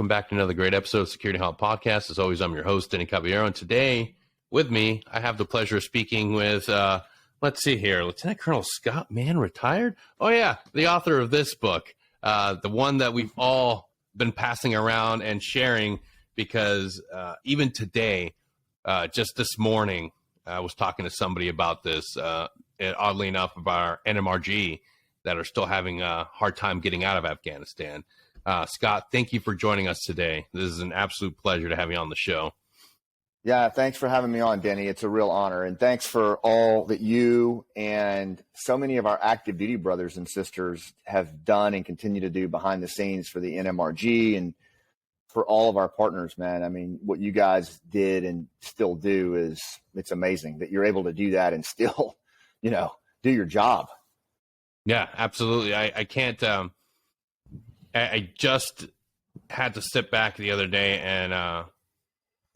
welcome back to another great episode of Security Halt podcast. As always, I'm your host, Denny Caballero, and today with me, I have the pleasure of speaking with, let's see here, Lieutenant Colonel Scott Mann, retired? Oh yeah, the author of this book, the one that we've all been passing around and sharing because even today, just this morning, I was talking to somebody about this, and oddly enough, about our NMRG that are still having a hard time getting out of Afghanistan. Scott, thank you for joining us today. This is an absolute pleasure to have you on the show. Yeah, thanks for having me on, Denny. It's a real honor. And thanks for all that you and so many of our active duty brothers and sisters have done and continue to do behind the scenes for the NMRG and for all of our partners, man. I mean, what you guys did and still do it's amazing that you're able to do that and still, do your job. Yeah, absolutely. I can't, I just had to sit back the other day and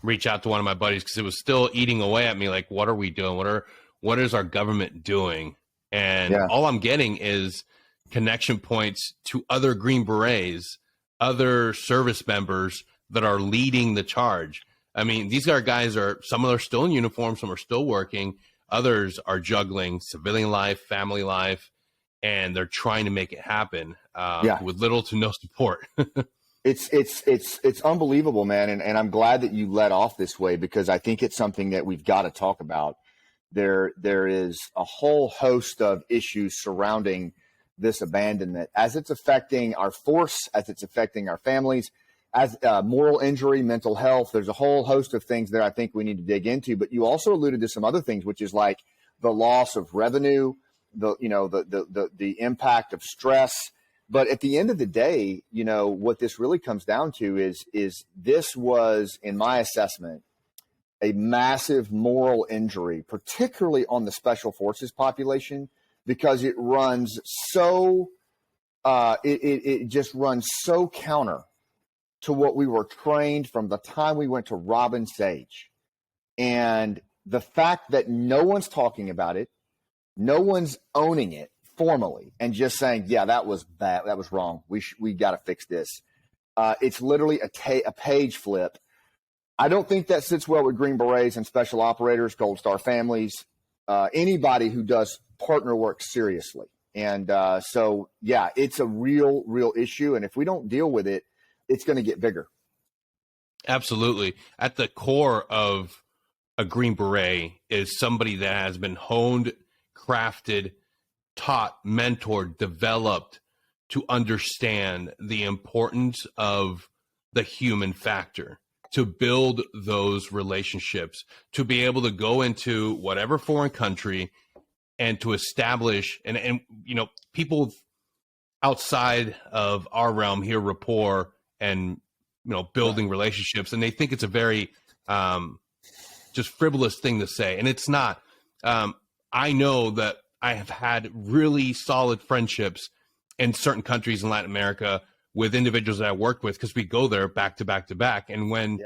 reach out to one of my buddies because it was still eating away at me. Like, what are we doing? What is our government doing? And all I'm getting is connection points to other Green Berets, other service members that are leading the charge. I mean, these are guys some are still in uniform, some are still working, others are juggling civilian life, family life, and they're trying to make it happen with little to no support. It's unbelievable, man. And I'm glad that you led off this way because I think it's something that we've got to talk about. There is a whole host of issues surrounding this abandonment as it's affecting our force, as it's affecting our families, as moral injury, mental health. There's a whole host of things there I think we need to dig into. But you also alluded to some other things, which is like the loss of revenue, the impact of stress. But at the end of the day, what this really comes down to is this was, in my assessment, a massive moral injury, particularly on the Special Forces population, because it runs so it just runs so counter to what we were trained from the time we went to Robin Sage. And the fact that no one's talking about it, no one's owning it formally and just saying, yeah, that was bad. That was wrong. We got to fix this. It's literally a page flip. I don't think that sits well with Green Berets and special operators, Gold Star families, anybody who does partner work seriously. And so, yeah, it's a real issue. And if we don't deal with it, it's going to get bigger. Absolutely. At the core of a Green Beret is somebody that has been honed, crafted, taught, mentored, developed to understand the importance of the human factor, to build those relationships, to be able to go into whatever foreign country and to establish and people outside of our realm hear rapport and building relationships, and they think it's a very just frivolous thing to say, and it's not. I know that I have had really solid friendships in certain countries in Latin America with individuals that I worked with because we go there back to back to back. And when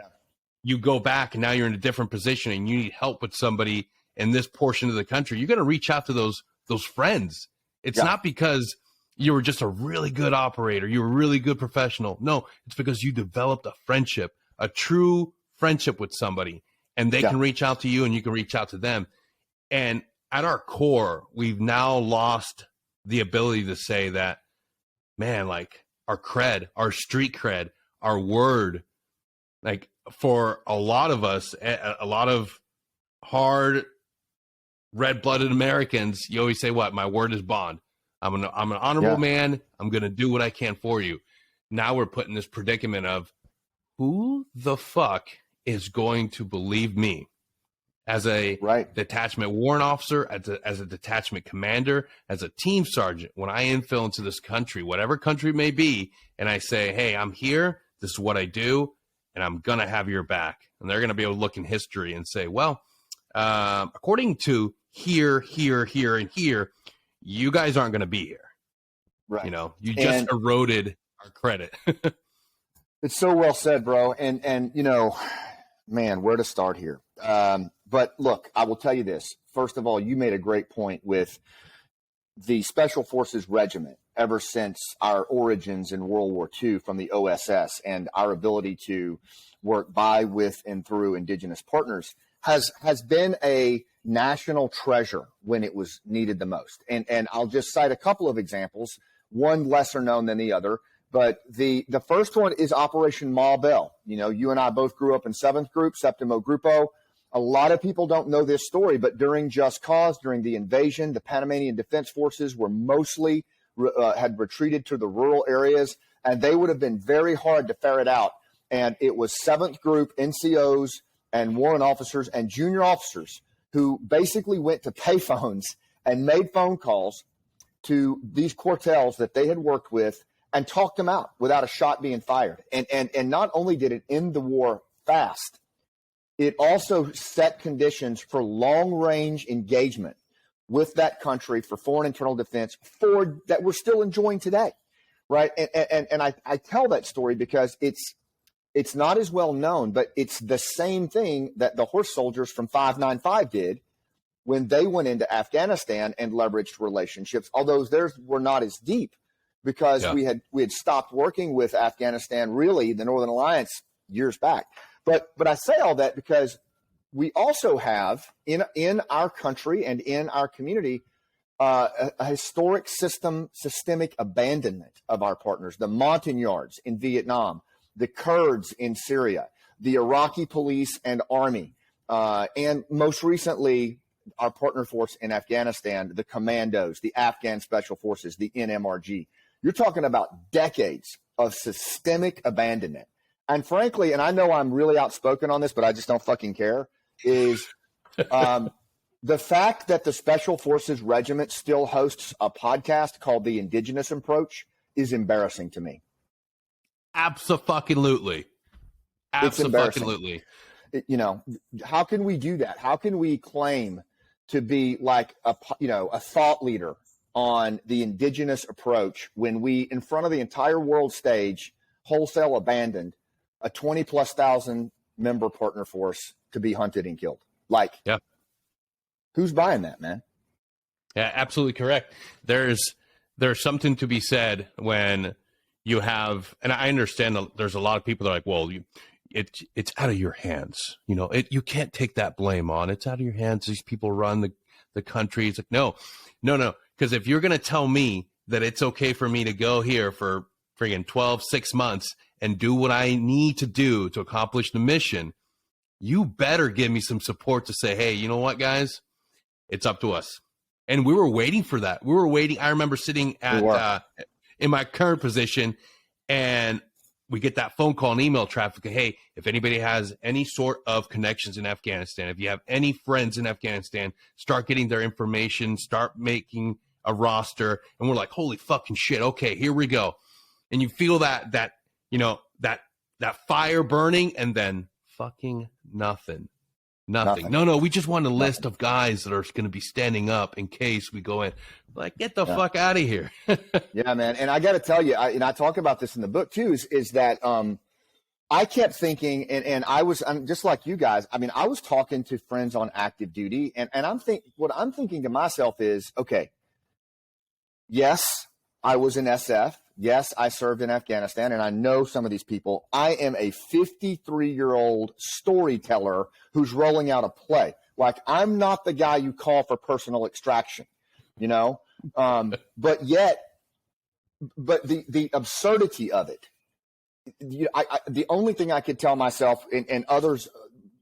you go back and now you're in a different position and you need help with somebody in this portion of the country, you're going to reach out to those friends. It's not because you were just a really good operator, you were a really good professional. No, it's because you developed a friendship, a true friendship with somebody, and they can reach out to you and you can reach out to them. And at our core, we've now lost the ability to say that, man, like our cred, our street cred, our word, like for a lot of us, a lot of hard red-blooded Americans, you always say, what? My word is bond. I'm an honorable man. I'm going to do what I can for you. Now we're put in this predicament of who the fuck is going to believe me? As a detachment warrant officer, as a detachment commander, as a team sergeant, when I infill into this country, whatever country it may be, and I say, hey, I'm here, this is what I do, and I'm going to have your back. And they're going to be able to look in history and say, well, according to here, and here, you guys aren't going to be here. Right. You just eroded our credit. It's so well said, bro. And man, where to start here? But look, I will tell you this. First of all, you made a great point with the Special Forces Regiment ever since our origins in World War II from the OSS, and our ability to work by, with, and through indigenous partners has been a national treasure when it was needed the most. And I'll just cite a couple of examples, one lesser known than the other. But the first one is Operation Ma Bell. You know, you and I both grew up in 7th Group, Septimo Grupo. A lot of people don't know this story, but during Just Cause, during the invasion, the Panamanian Defense Forces were mostly had retreated to the rural areas, and they would have been very hard to ferret out. And it was 7th Group NCOs and warrant officers and junior officers who basically went to payphones and made phone calls to these quartels that they had worked with and talked them out without a shot being fired. And not only did it end the war fast, it also set conditions for long-range engagement with that country for foreign internal defense that we're still enjoying today, right? And I tell that story because it's not as well known, but it's the same thing that the horse soldiers from 595 did when they went into Afghanistan and leveraged relationships, although theirs were not as deep because we had stopped working with Afghanistan, really, the Northern Alliance, years back. But I say all that because we also have in our country and in our community a historic systemic abandonment of our partners. The Montagnards in Vietnam, the Kurds in Syria, the Iraqi police and army, and most recently, our partner force in Afghanistan, the commandos, the Afghan Special Forces, the NMRG. You're talking about decades of systemic abandonment. And frankly, and I know I'm really outspoken on this, but I just don't fucking care, is the fact that the Special Forces Regiment still hosts a podcast called The Indigenous Approach is embarrassing to me. Abso-fucking-lutely. Abso-fucking-lutely. You know, how can we do that? How can we claim to be like a thought leader on the indigenous approach when we, in front of the entire world stage, wholesale abandoned a 20,000+ member partner force to be hunted and killed? Like, who's buying that, man? Yeah, absolutely correct. There's something to be said when you have, and I understand there's a lot of people that are like, well, it's out of your hands. You know, you can't take that blame on. It's out of your hands. These people run the country. It's like, no. Because if you're going to tell me that it's okay for me to go here for friggin' 6 months and do what I need to do to accomplish the mission, you better give me some support to say, hey, you know what, guys? It's up to us. And we were waiting for that. We were waiting. I remember sitting in my current position, and we get that phone call and email traffic. Hey, if anybody has any sort of connections in Afghanistan, if you have any friends in Afghanistan, start getting their information, start making a roster. And we're like, holy fucking shit. Okay, here we go. And you feel that fire burning, and then fucking nothing. No, we just want a list of guys that are going to be standing up in case we go in. Like, get the fuck out of here. Yeah, man. And I got to tell you, and I talk about this in the book too, is that I kept thinking, and I'm just like you guys. I mean, I was talking to friends on active duty, and what I'm thinking to myself is, okay, yes, I was in SF. Yes, I served in Afghanistan, and I know some of these people. I am a 53-year-old storyteller who's rolling out a play. Like, I'm not the guy you call for personal extraction, you know? But the absurdity of it, the only thing I could tell myself and others,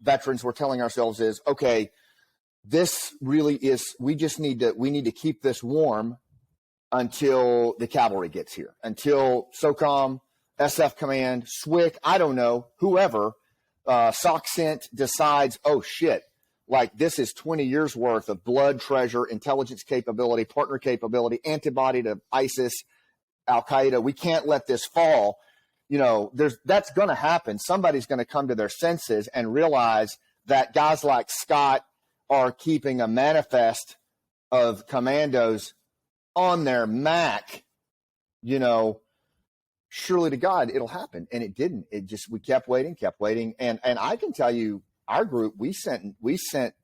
veterans, were telling ourselves is, okay, this really is, we need to keep this warm until the cavalry gets here, until SOCOM, SF Command, SWIC, I don't know, whoever, SOCCENT decides, oh shit, like this is 20 years worth of blood treasure, intelligence capability, partner capability, antibody to ISIS, Al-Qaeda. We can't let this fall. You know, that's going to happen. Somebody's going to come to their senses and realize that guys like Scott are keeping a manifest of commandos on their Mac, you know, surely to God, it'll happen. And it didn't. We kept waiting. And I can tell you, our group, we sent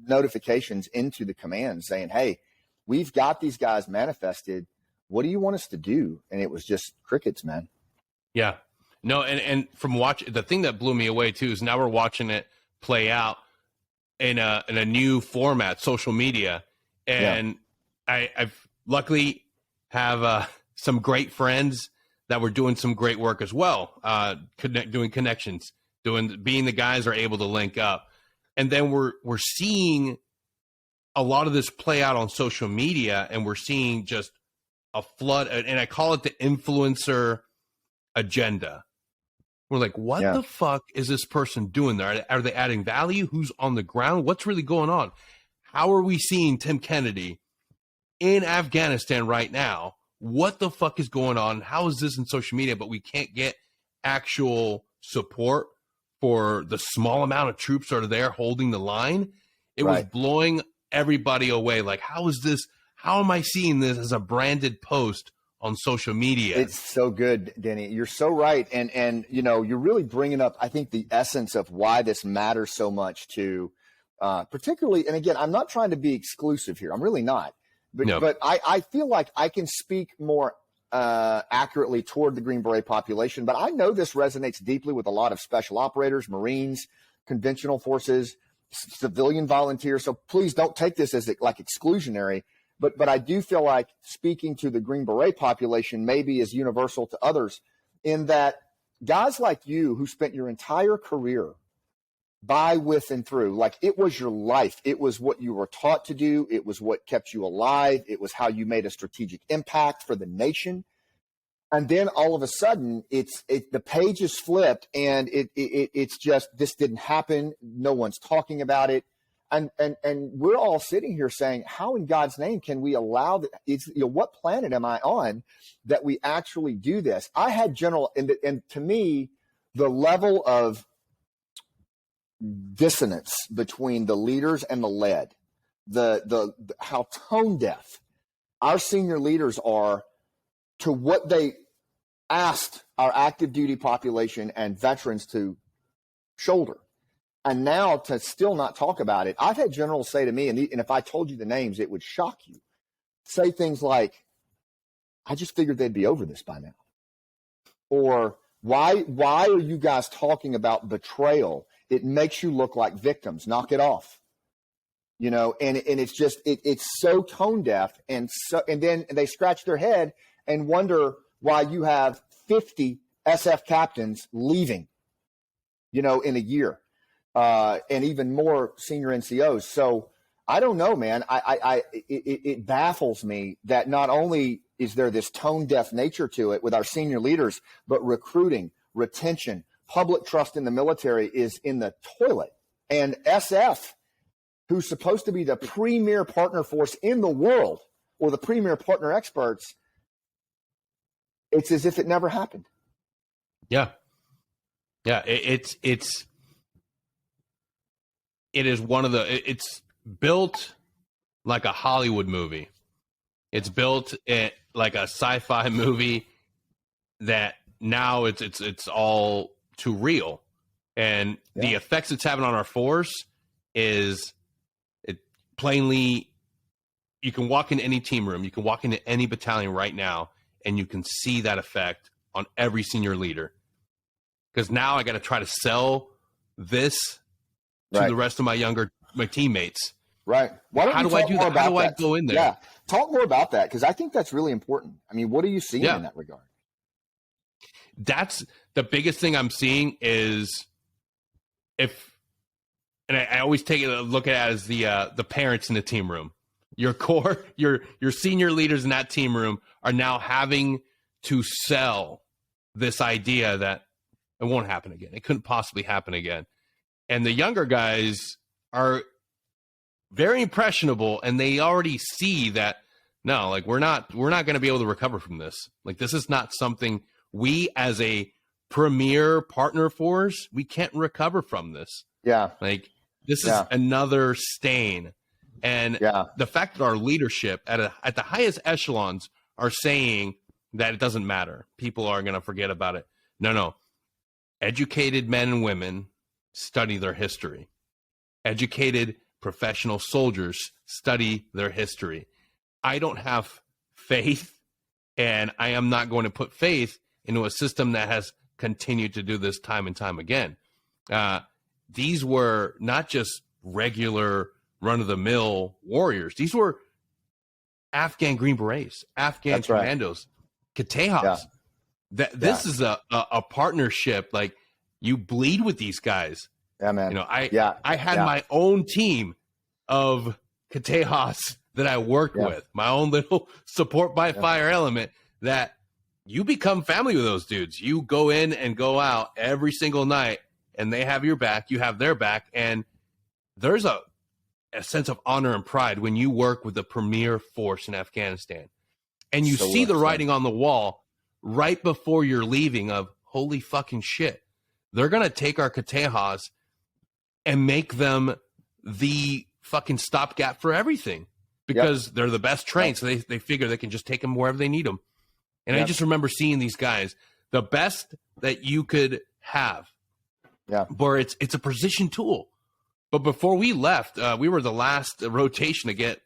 notifications into the command saying, hey, we've got these guys manifested what do you want us to do? And it was just crickets, man. Yeah. No, and from watch, the thing that blew me away too is now we're watching it play out in a new format, social media. And I've luckily have some great friends that were doing some great work as well, doing connections, being the guys are able to link up. And then we're seeing a lot of this play out on social media, and we're seeing just a flood, and I call it the influencer agenda. We're like, what the fuck is this person doing there? Are they adding value? Who's on the ground? What's really going on? How are we seeing Tim Kennedy in Afghanistan right now? What the fuck is going on? How is this in social media? But we can't get actual support for the small amount of troops that are there holding the line. It was blowing everybody away. Like, how is this? How am I seeing this as a branded post on social media? It's so good, Denny. You're so right. And you know, you're really bringing up, I think, the essence of why this matters so much to particularly, and again, I'm not trying to be exclusive here. I'm really not. But I feel like I can speak more accurately toward the Green Beret population. But I know this resonates deeply with a lot of special operators, Marines, conventional forces, civilian volunteers. So please don't take this as like exclusionary. But I do feel like speaking to the Green Beret population maybe is universal to others, in that guys like you who spent your entire career by, with, and through, like it was your life. It was what you were taught to do. It was what kept you alive. It was how you made a strategic impact for the nation. And then all of a sudden, the page is flipped, and it's just, this didn't happen. No one's talking about it. And we're all sitting here saying, how in God's name can we allow that? What planet am I on that we actually do this? I had and to me, the level of dissonance between the leaders and the led, the how tone deaf our senior leaders are to what they asked our active duty population and veterans to shoulder. And now to still not talk about it. I've had generals say to me, and if I told you the names, it would shock you, say things like, I just figured they'd be over this by now. Or why are you guys talking about betrayal? It makes you look like victims. Knock it off. You know, and it's just, it's so tone deaf. And then they scratch their head and wonder why you have 50 SF captains leaving, you know, in a year. And even more senior NCOs. So I don't know, man. It baffles me that not only is there this tone deaf nature to it with our senior leaders, but recruiting, retention, public trust in the military is in the toilet. And SF, who's supposed to be the premier partner force in the world, or the premier partner experts, it's as if it never happened. Yeah. Yeah. It is one of it's built like a Hollywood movie. It's built like a sci-fi movie that now it's all too real. And the effects it's having on our force is plainly, you can walk into any team room, you can walk into any battalion right now, and you can see that effect on every senior leader. Because now I got to try to sell this to the rest of my teammates. Right. How do I do that? How do I go in there? Yeah. Talk more about that, because I think that's really important. I mean, what are you seeing in that regard? That's the biggest thing I'm seeing is and I always take a look at it as the parents in the team room. Your core, your senior leaders in that team room are now having to sell this idea that it won't happen again. It couldn't possibly happen again. And the younger guys are very impressionable, and they already see that, no, like we're not going to be able to recover from this. Like, this is not something we as a premier partner force, we can't recover from this. Yeah. Like, this is another stain. And the fact that our leadership at the highest echelons are saying that it doesn't matter, people are going to forget about it. No. Educated men and women study their history. Educated professional soldiers study their history. I don't have faith And I am not going to put faith into a system that has continued to do this time and time again. These were not just regular run-of-the-mill warriors. These were Afghan Green Berets, Afghan Commandos, Katehas. This is a partnership. Like, you bleed with these guys. Yeah, man. You know, I had my own team of Katehas that I worked with, my own little support by fire element, that you become family with those dudes. You go in and go out every single night, and they have your back, you have their back, and there's a sense of honor and pride when you work with the premier force in Afghanistan. And you see the writing on the wall right before you're leaving of, holy fucking shit, they're going to take our Katehas and make them the fucking stopgap for everything, because they're the best trained. So they figure they can just take them wherever they need them. And I just remember seeing these guys, the best that you could have, where it's a precision tool. But before we left, we were the last rotation to get,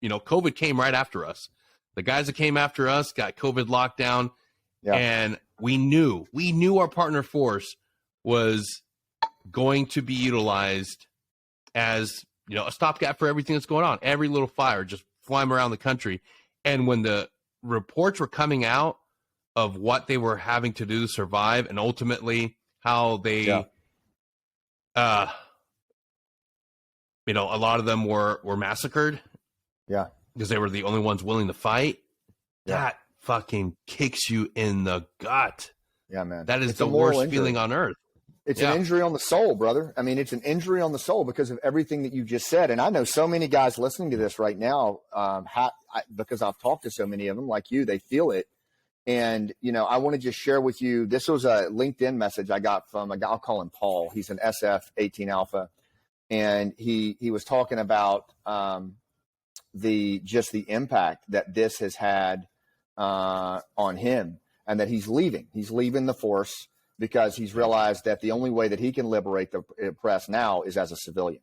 COVID came right after us. The guys that came after us got COVID lockdown, and we knew our partner force was going to be utilized as, a stopgap for everything that's going on. Every little fire just flying around the country. And when the reports were coming out of what they were having to do to survive, and ultimately how they, a lot of them were massacred. Yeah. Because they were the only ones willing to fight. Yeah. That fucking kicks you in the gut. Yeah, man. That is the worst feeling on earth. It's an injury on the soul, brother. I mean, it's an injury on the soul because of everything that you just said. And I know so many guys listening to this right now, because I've talked to so many of them like you, they feel it. And, I want to just share with you, this was a LinkedIn message I got from a guy, I'll call him Paul. He's an SF-18 Alpha. And he was talking about the impact that this has had on him, and that he's leaving. He's leaving the force because he's realized that the only way that he can liberate the press now is as a civilian.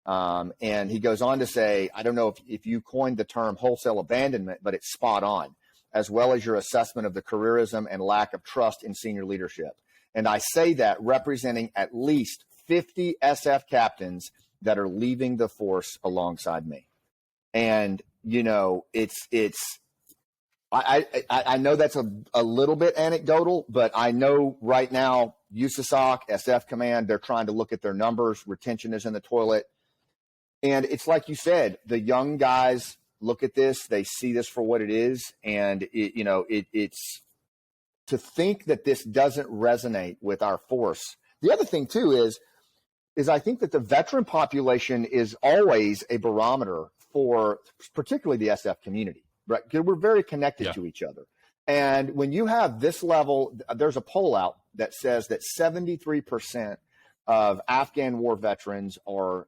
And he goes on to say, I don't know if you coined the term wholesale abandonment, but it's spot on, as well as your assessment of the careerism and lack of trust in senior leadership. And I say that representing at least 50 SF captains that are leaving the force alongside me. And, I know that's a little bit anecdotal, but I know right now, USASOC, SF Command, they're trying to look at their numbers. Retention is in the toilet. And it's like you said, the young guys look at this, they see this for what it is. And, it's to think that this doesn't resonate with our force. The other thing, too, is I think that the veteran population is always a barometer for particularly the SF community. Right, because we're very connected to each other. And when you have this level, there's a poll out that says that 73% of Afghan war veterans are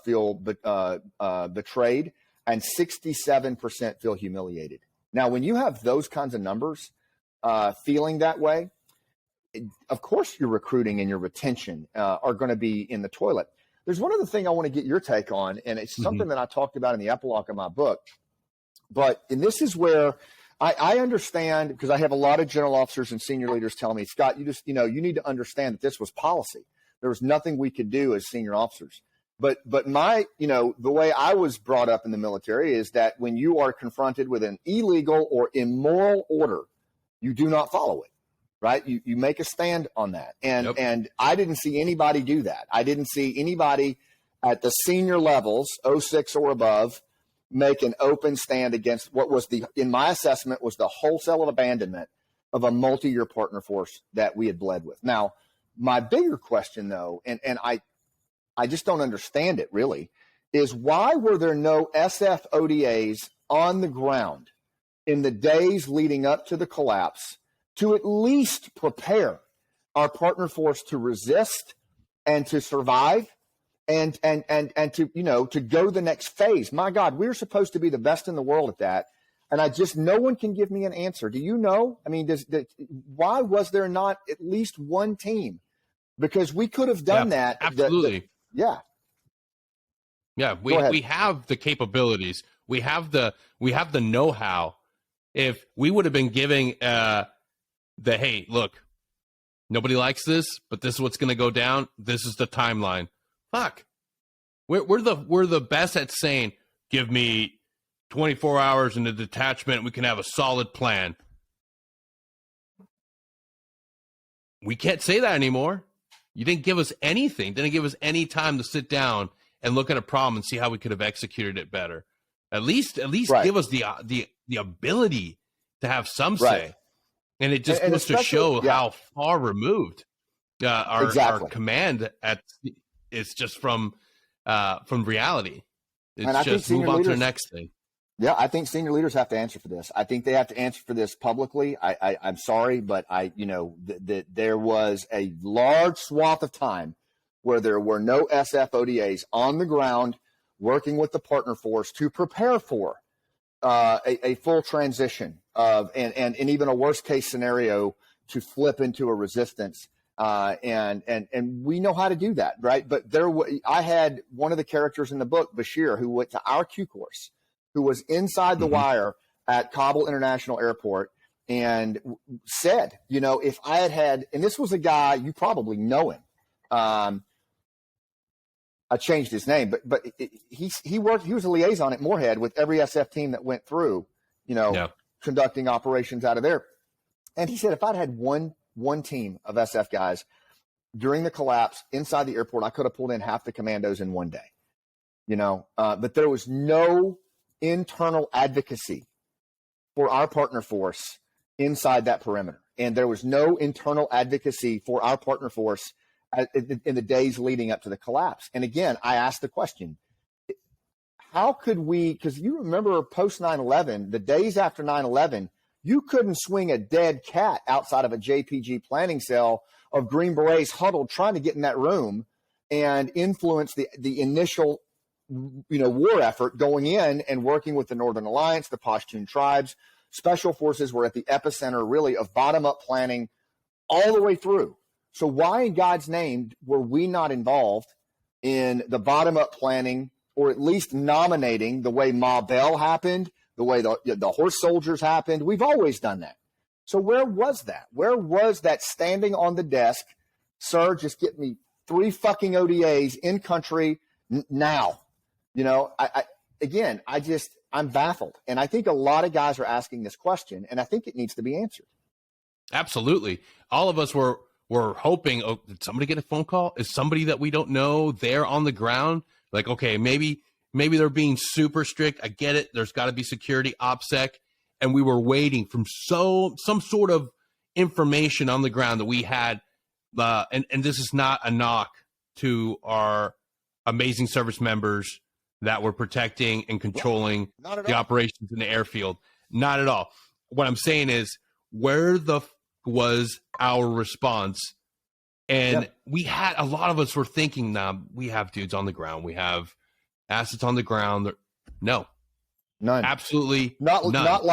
feel betrayed, and 67% feel humiliated. Now, when you have those kinds of numbers feeling that way, of course your recruiting and your retention are going to be in the toilet. There's one other thing I want to get your take on, and it's something that I talked about in the epilogue of my book. And this is where I understand, because I have a lot of general officers and senior leaders telling me, Scott, you need to understand that this was policy. There was nothing we could do as senior officers. But the way I was brought up in the military is that when you are confronted with an illegal or immoral order, you do not follow it, right? You make a stand on that. And I didn't see anybody do that. I didn't see anybody at the senior levels, 06 or above, make an open stand against what was in my assessment, was the wholesale abandonment of a multi-year partner force that we had bled with. Now, my bigger question, though, and I just don't understand it really, is why were there no SF ODAs on the ground in the days leading up to the collapse to at least prepare our partner force to resist and to survive? And to go the next phase. My God, we're supposed to be the best in the world at that. And no one can give me an answer. Do you know? I mean, why was there not at least one team? Because we could have done that. Absolutely. Yeah. We have the capabilities. We have the know-how if we would have been giving hey, look, nobody likes this, but this is what's going to go down. This is the timeline. Fuck. We're the best at saying, give me 24 hours in the detachment. We can have a solid plan. We can't say that anymore. You didn't give us anything. Didn't give us any time to sit down and look at a problem and see how we could have executed it better. At least Right. give us the ability to have some say. Right. And it just And goes to show yeah. how far removed our Exactly. command is just from reality. It's And I think just move senior on to the leaders- next thing. Yeah, I think senior leaders have to answer for this. I think they have to answer for this publicly. I'm sorry, but there was a large swath of time where there were no SF ODAs on the ground working with the partner force to prepare for a full transition of and even a worst case scenario to flip into a resistance. And we know how to do that, right? But I had one of the characters in the book, Bashir, who went to our Q course, who was inside the wire at Kabul International Airport and said, if I had, and this was a guy, you probably know him. I changed his name, but he was a liaison at Moorhead with every SF team that went through, conducting operations out of there. And he said, if I'd had one team of SF guys during the collapse inside the airport, I could have pulled in half the commandos in one day, but there was no internal advocacy for our partner force inside that perimeter. And there was no internal advocacy for our partner force in the days leading up to the collapse. And again, I asked the question, how could we, because you remember post 9/11, the days after 9/11, you couldn't swing a dead cat outside of a JPG planning cell of Green Berets huddled trying to get in that room and influence the initial war effort going in and working with the Northern Alliance, the Pashtun tribes. Special forces were at the epicenter really of bottom-up planning all the way through. So why in God's name were we not involved in the bottom-up planning, or at least nominating the way Ma Bell happened, the way the horse soldiers happened? We've always done that. So where was that? Where was that standing on the desk, sir, just get me 3 fucking ODAs in country now? I'm baffled. And I think a lot of guys are asking this question, and I think it needs to be answered. Absolutely. All of us were hoping, did somebody get a phone call? Is somebody that we don't know there on the ground? Like, okay, maybe they're being super strict. I get it. There's got to be security, OPSEC. And we were waiting from some sort of information on the ground that we had. And this is not a knock to our amazing service members that were protecting and controlling the operations in the airfield. Not at all. What I'm saying is, where was our response? And we had, a lot of us were thinking, now we have dudes on the ground. We have assets on the ground. No. None. Absolutely none. Not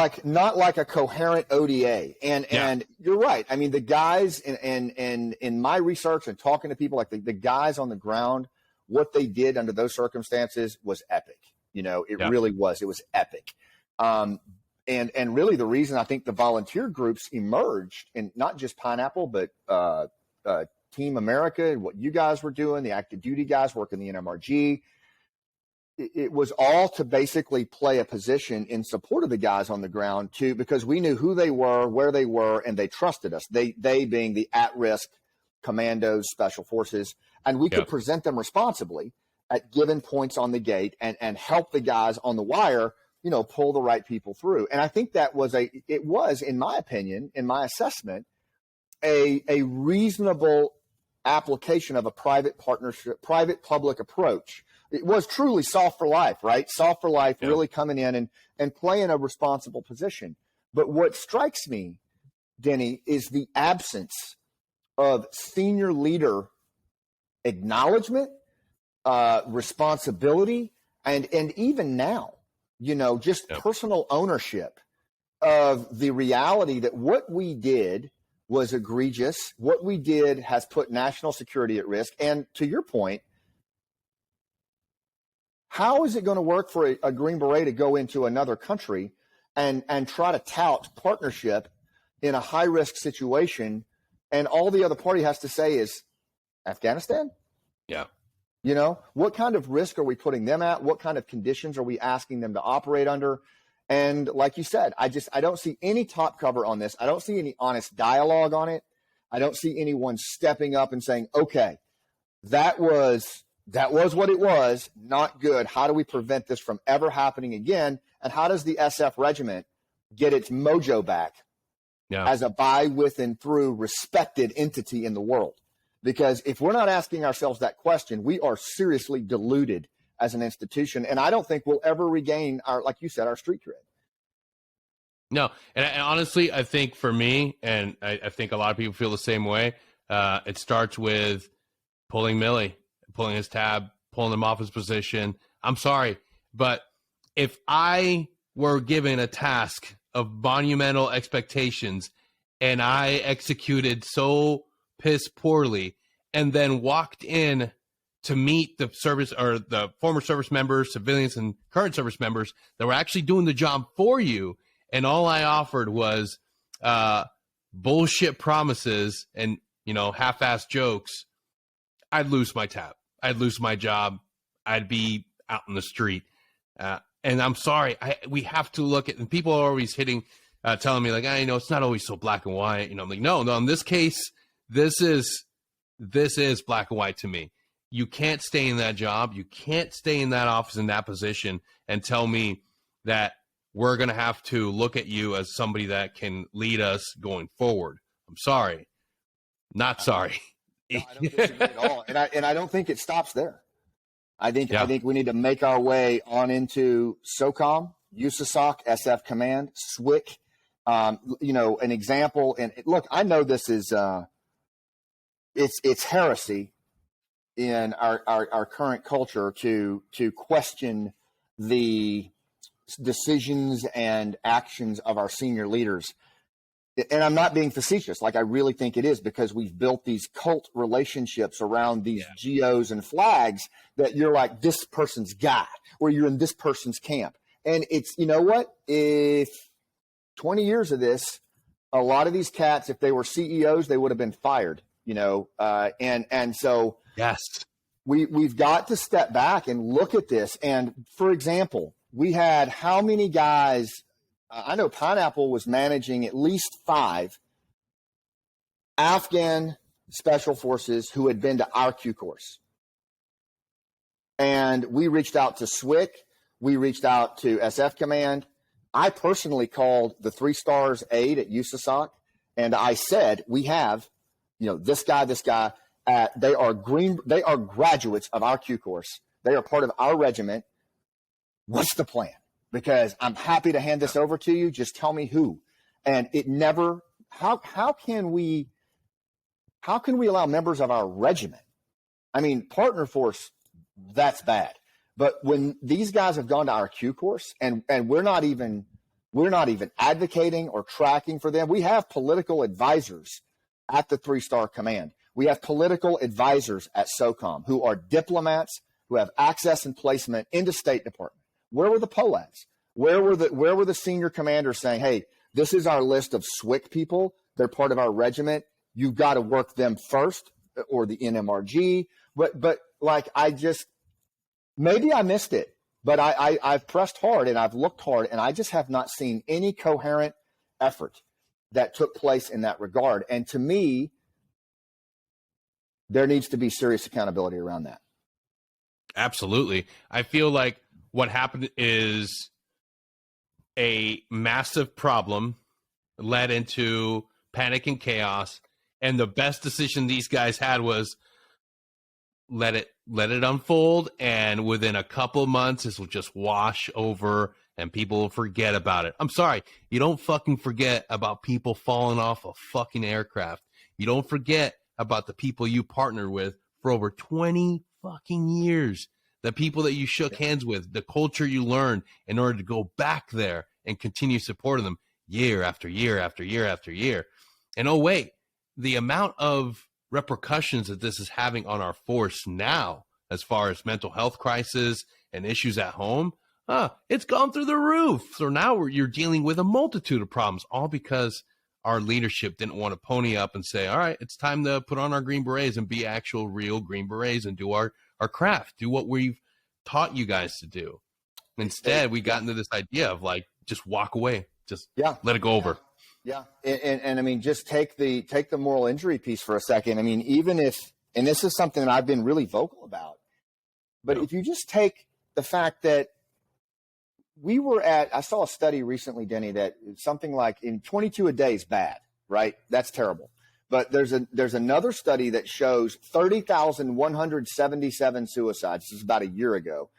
like a coherent ODA. And you're right. I mean, the guys in my research and talking to people, like the guys on the ground, what they did under those circumstances was epic. Really was. It was epic. And really the reason I think the volunteer groups emerged, and not just Pineapple, but Team America, what you guys were doing, the active duty guys working the NMRG, it was all to basically play a position in support of the guys on the ground too, because we knew who they were, where they were, and they trusted us. They being the at-risk commandos, special forces, and we could present them responsibly at given points on the gate and help the guys on the wire, pull the right people through. And I think that was in my opinion, in my assessment, a reasonable application of a private partnership, private public approach. It was truly Soft for Life, right? Soft for Life, really coming in and playing a responsible position. But what strikes me, Denny, is the absence of senior leader acknowledgement, responsibility, and even now, just personal ownership of the reality that what we did was egregious. What we did has put national security at risk. And to your point, how is it going to work for a Green Beret to go into another country and try to tout partnership in a high risk situation, and all the other party has to say is Afghanistan? Yeah. You know, what kind of risk are we putting them at? What kind of conditions are we asking them to operate under? And like you said, I don't see any top cover on this. I don't see any honest dialogue on it. I don't see anyone stepping up and saying, okay, that was what it was, not good. How do we prevent this from ever happening again? And how does the SF regiment get its mojo back as a by, with, and through respected entity in the world? Because if we're not asking ourselves that question, we are seriously deluded as an institution. And I don't think we'll ever regain our, like you said, our street cred. No. And honestly, I think for me, and I think a lot of people feel the same way, it starts with pulling Millie, pulling his tab, pulling him off his position. I'm sorry, but if I were given a task of monumental expectations and I executed so piss poorly and then walked in to meet the service or the former service members, civilians, and current service members that were actually doing the job for you, and all I offered was bullshit promises and, you know, half-assed jokes, I'd lose my tab. I'd lose my job. I'd be out in the street. And I'm sorry, we have to look at, and people are always telling me like, you know, it's not always so black and white. You know, I'm like, no, in this case, this is black and white to me. You can't stay in that job. You can't stay in that office, in that position, and tell me that we're going to have to look at you as somebody that can lead us going forward. I'm sorry. Not sorry. No, I don't disagree at all. And I don't think it stops there. I think we need to make our way on into SOCOM, USASOC, SF Command, SWIC. You know, an example. And look, I know this is it's heresy in our current culture to question the decisions and actions of our senior leaders. And I'm not being facetious. Like, I really think it is, because we've built these cult relationships around these GOs and flags that you're like this person's guy, or you're in this person's camp. And it's, you know what? If 20 years of this, a lot of these cats, if they were CEOs, they would have been fired, you know? And so yes, we've got to step back and look at this. And for example, we had how many guys, I know Pineapple was managing at least 5 Afghan special forces who had been to our Q course. And we reached out to SWIC. We reached out to SF Command. I personally called the 3 stars aide at USASOC, and I said, we have, you know, this guy. They are graduates of our Q course. They are part of our regiment. What's the plan? Because I'm happy to hand this over to you. Just tell me who. And it never, how can we allow members of our regiment? I mean, partner force, that's bad. But when these guys have gone to our Q course and we're not even advocating or tracking for them. We have political advisors at the 3-star command. We have political advisors at SOCOM who are diplomats who have access and placement into State Department. Where were the POADs? Where were the senior commanders saying, hey, this is our list of SWIC people. They're part of our regiment. You've got to work them first, or the NMRG. But like, maybe I missed it, but I've pressed hard and I've looked hard, and I just have not seen any coherent effort that took place in that regard. And to me, there needs to be serious accountability around that. Absolutely. I feel like what happened is a massive problem led into panic and chaos, and the best decision these guys had was let it unfold, and within a couple months this will just wash over and people will forget about it. I'm sorry, you don't fucking forget about people falling off a fucking aircraft. You don't forget about the people you partnered with for over 20 fucking years. The people that you shook hands with, the culture you learned in order to go back there and continue supporting them year after year after year after year. And oh, wait, the amount of repercussions that this is having on our force now, as far as mental health crisis and issues at home, It's gone through the roof. So now you're dealing with a multitude of problems, all because our leadership didn't want to pony up and say, all right, it's time to put on our Green Berets and be actual real Green Berets and do our craft, do what we've taught you guys to do. Instead, we got into this idea of like, just walk away, just let it go over. Yeah. And I mean, just take the moral injury piece for a second. I mean, even if, and this is something that I've been really vocal about, but if you just take the fact that I saw a study recently, Denny, that something like in 22 a day is bad, right? That's terrible. But there's another study that shows 30,177 suicides. This is about a year ago,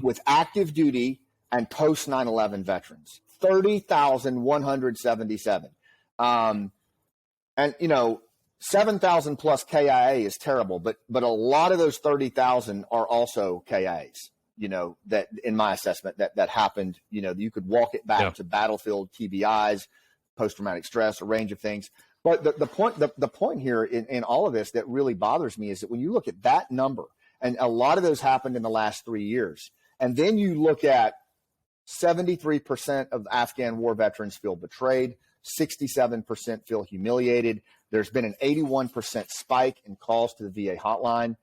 with active duty and post 9/11 veterans. 30,177. And 7,000 plus KIA is terrible, but a lot of those 30,000 are also KIAs. That in my assessment that happened. You could walk it back to battlefield TBIs, post traumatic stress, a range of things. But the point here in all of this that really bothers me is that when you look at that number, and a lot of those happened in the last 3 years, and then you look at 73% of Afghan war veterans feel betrayed, 67% feel humiliated. There's been an 81% spike in calls to the VA hotline.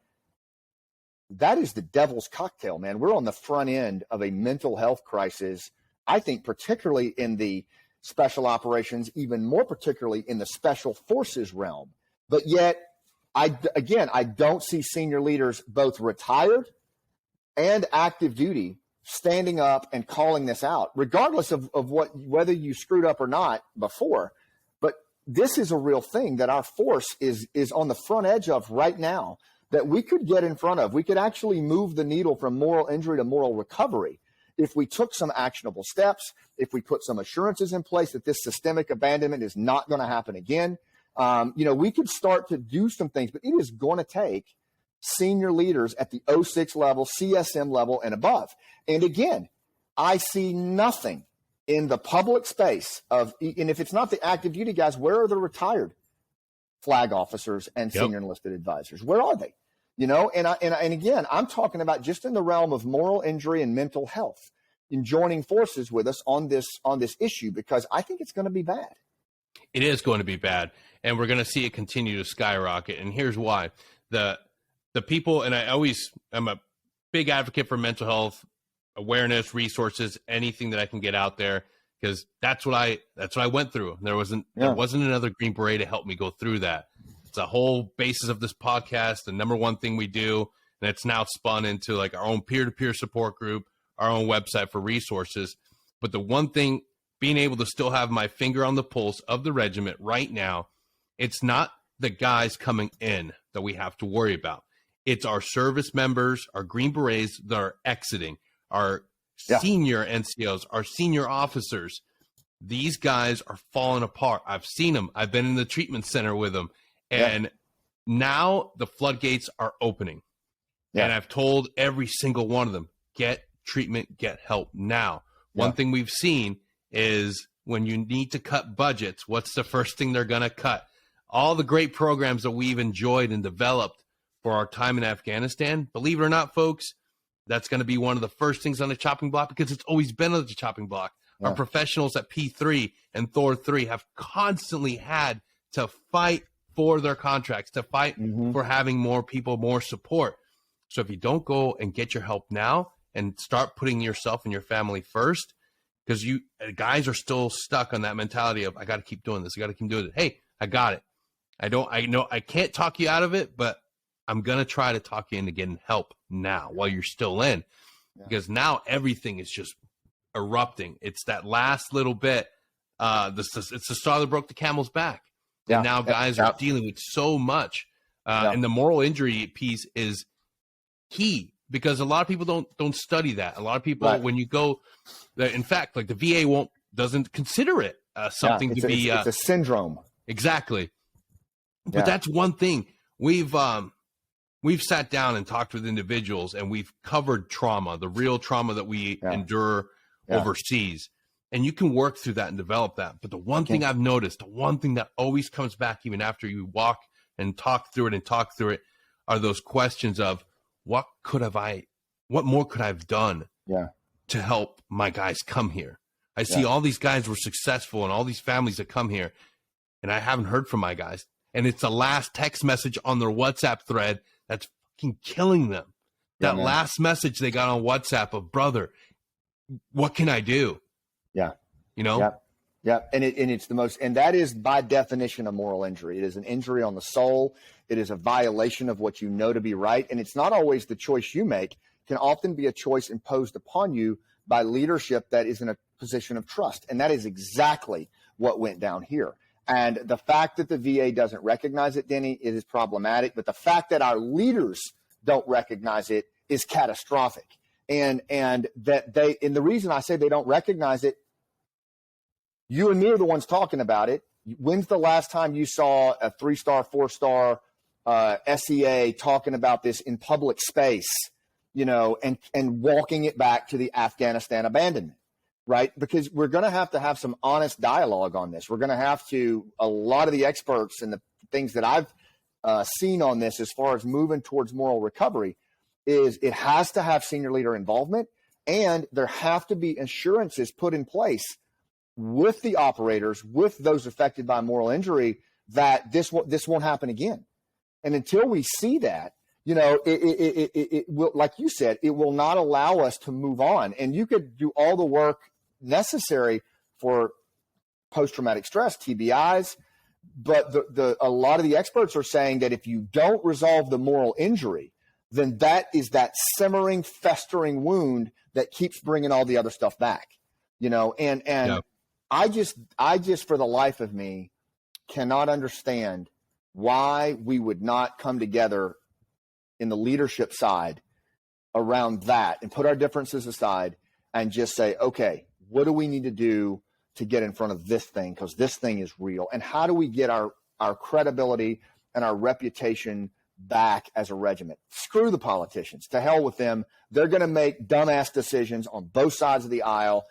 That is the devil's cocktail, man. We're on the front end of a mental health crisis, I think, particularly in the special operations, even more particularly in the special forces realm. But yet, I don't see senior leaders, both retired and active duty, standing up and calling this out, regardless of whether you screwed up or not before. But this is a real thing that our force is on the front edge of right now, that we could get in front of. We could actually move the needle from moral injury to moral recovery if we took some actionable steps, if we put some assurances in place that this systemic abandonment is not going to happen again. We could start to do some things, but it is going to take senior leaders at the 06 level, CSM level, and above. And again, I see nothing in the public space and if it's not the active duty guys, where are the retired flag officers and senior enlisted advisors? Where are they? And again, I'm talking about just in the realm of moral injury and mental health, in joining forces with us on this issue, because I think it's going to be bad. It is going to be bad, and we're going to see it continue to skyrocket. And here's why: the people, and I'm a big advocate for mental health awareness, resources, anything that I can get out there, because that's what I went through. There wasn't another Green Beret to help me go through that. It's a whole basis of this podcast, the number one thing we do, and it's now spun into like our own peer-to-peer support group, our own website for resources. But the one thing, being able to still have my finger on the pulse of the regiment right now, it's not the guys coming in that we have to worry about. It's our service members, our Green Berets that are exiting, our senior NCOs, our senior officers. These guys are falling apart. I've seen them. I've been in the treatment center with them. And now the floodgates are opening. Yeah. And I've told every single one of them, get treatment, get help now. One thing we've seen is when you need to cut budgets, what's the first thing they're going to cut? All the great programs that we've enjoyed and developed for our time in Afghanistan, believe it or not, folks, that's going to be one of the first things on the chopping block, because it's always been on the chopping block. Yeah. Our professionals at P3 and Thor 3 have constantly had to fight for their contracts, to fight for having more people, more support. So if you don't go and get your help now and start putting yourself and your family first, because you guys are still stuck on that mentality of, I got to keep doing this. I got to keep doing it. Hey, I got it. I know I can't talk you out of it, but I'm going to try to talk you into getting help now while you're still in, because now everything is just erupting. It's that last little bit. It's the straw that broke the camel's back. And now guys are dealing with so much. And the moral injury piece is key, because a lot of people don't study that. A lot of people, when you go, in fact, like the VA doesn't consider it something to be. It's a syndrome. Exactly. But that's one thing. We've sat down and talked with individuals, and we've covered trauma, the real trauma that we endure overseas. And you can work through that and develop that. But the one thing I've noticed, the one thing that always comes back even after you walk and talk through it are those questions of what more could I have done? Yeah. to help my guys come here. I see all these guys were successful and all these families that come here, and I haven't heard from my guys. And it's the last text message on their WhatsApp thread that's fucking killing them. That last message they got on WhatsApp of, brother, what can I do? Yeah. You know? Yeah. And it's the most, and that is by definition a moral injury. It is an injury on the soul. It is a violation of what you know to be right. And it's not always the choice you make. It can often be a choice imposed upon you by leadership that is in a position of trust. And that is exactly what went down here. And the fact that the VA doesn't recognize it, Denny, it is problematic. But the fact that our leaders don't recognize it is catastrophic. And the reason I say they don't recognize it, you and me are the ones talking about it. When's the last time you saw a 3-star, 4-star SEA talking about this in public space, and walking it back to the Afghanistan abandonment, right? Because we're going to have some honest dialogue on this. We're going to have to, a lot of the experts and the things that I've seen on this as far as moving towards moral recovery is it has to have senior leader involvement, and there have to be assurances put in place with the operators, with those affected by moral injury, that this won't happen again. And until we see that, it will, like you said, it will not allow us to move on. And you could do all the work necessary for post-traumatic stress, TBIs, but a lot of the experts are saying that if you don't resolve the moral injury, then that is that simmering, festering wound that keeps bringing all the other stuff back, I just, for the life of me, cannot understand why we would not come together in the leadership side around that and put our differences aside and just say, okay, what do we need to do to get in front of this thing? Because this thing is real. And how do we get our credibility and our reputation back as a regiment? Screw the politicians. To hell with them. They're going to make dumbass decisions on both sides of the aisle.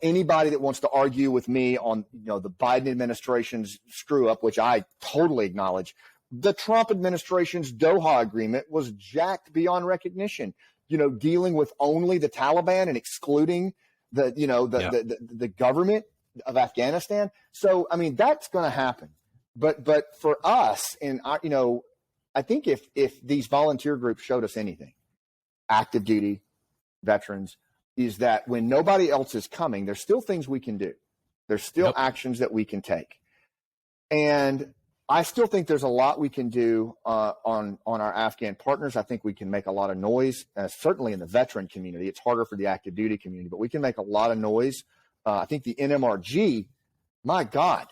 Anybody that wants to argue with me on, the Biden administration's screw up, which I totally acknowledge, the Trump administration's Doha agreement was jacked beyond recognition, dealing with only the Taliban and excluding the government of Afghanistan. So, I mean, that's going to happen. But for us, and I think if these volunteer groups showed us anything, active duty, veterans, is that when nobody else is coming, there's still things we can do. There's still actions that we can take. And I still think there's a lot we can do on our Afghan partners. I think we can make a lot of noise, certainly in the veteran community. It's harder for the active duty community, but we can make a lot of noise. I think the NMRG, my God,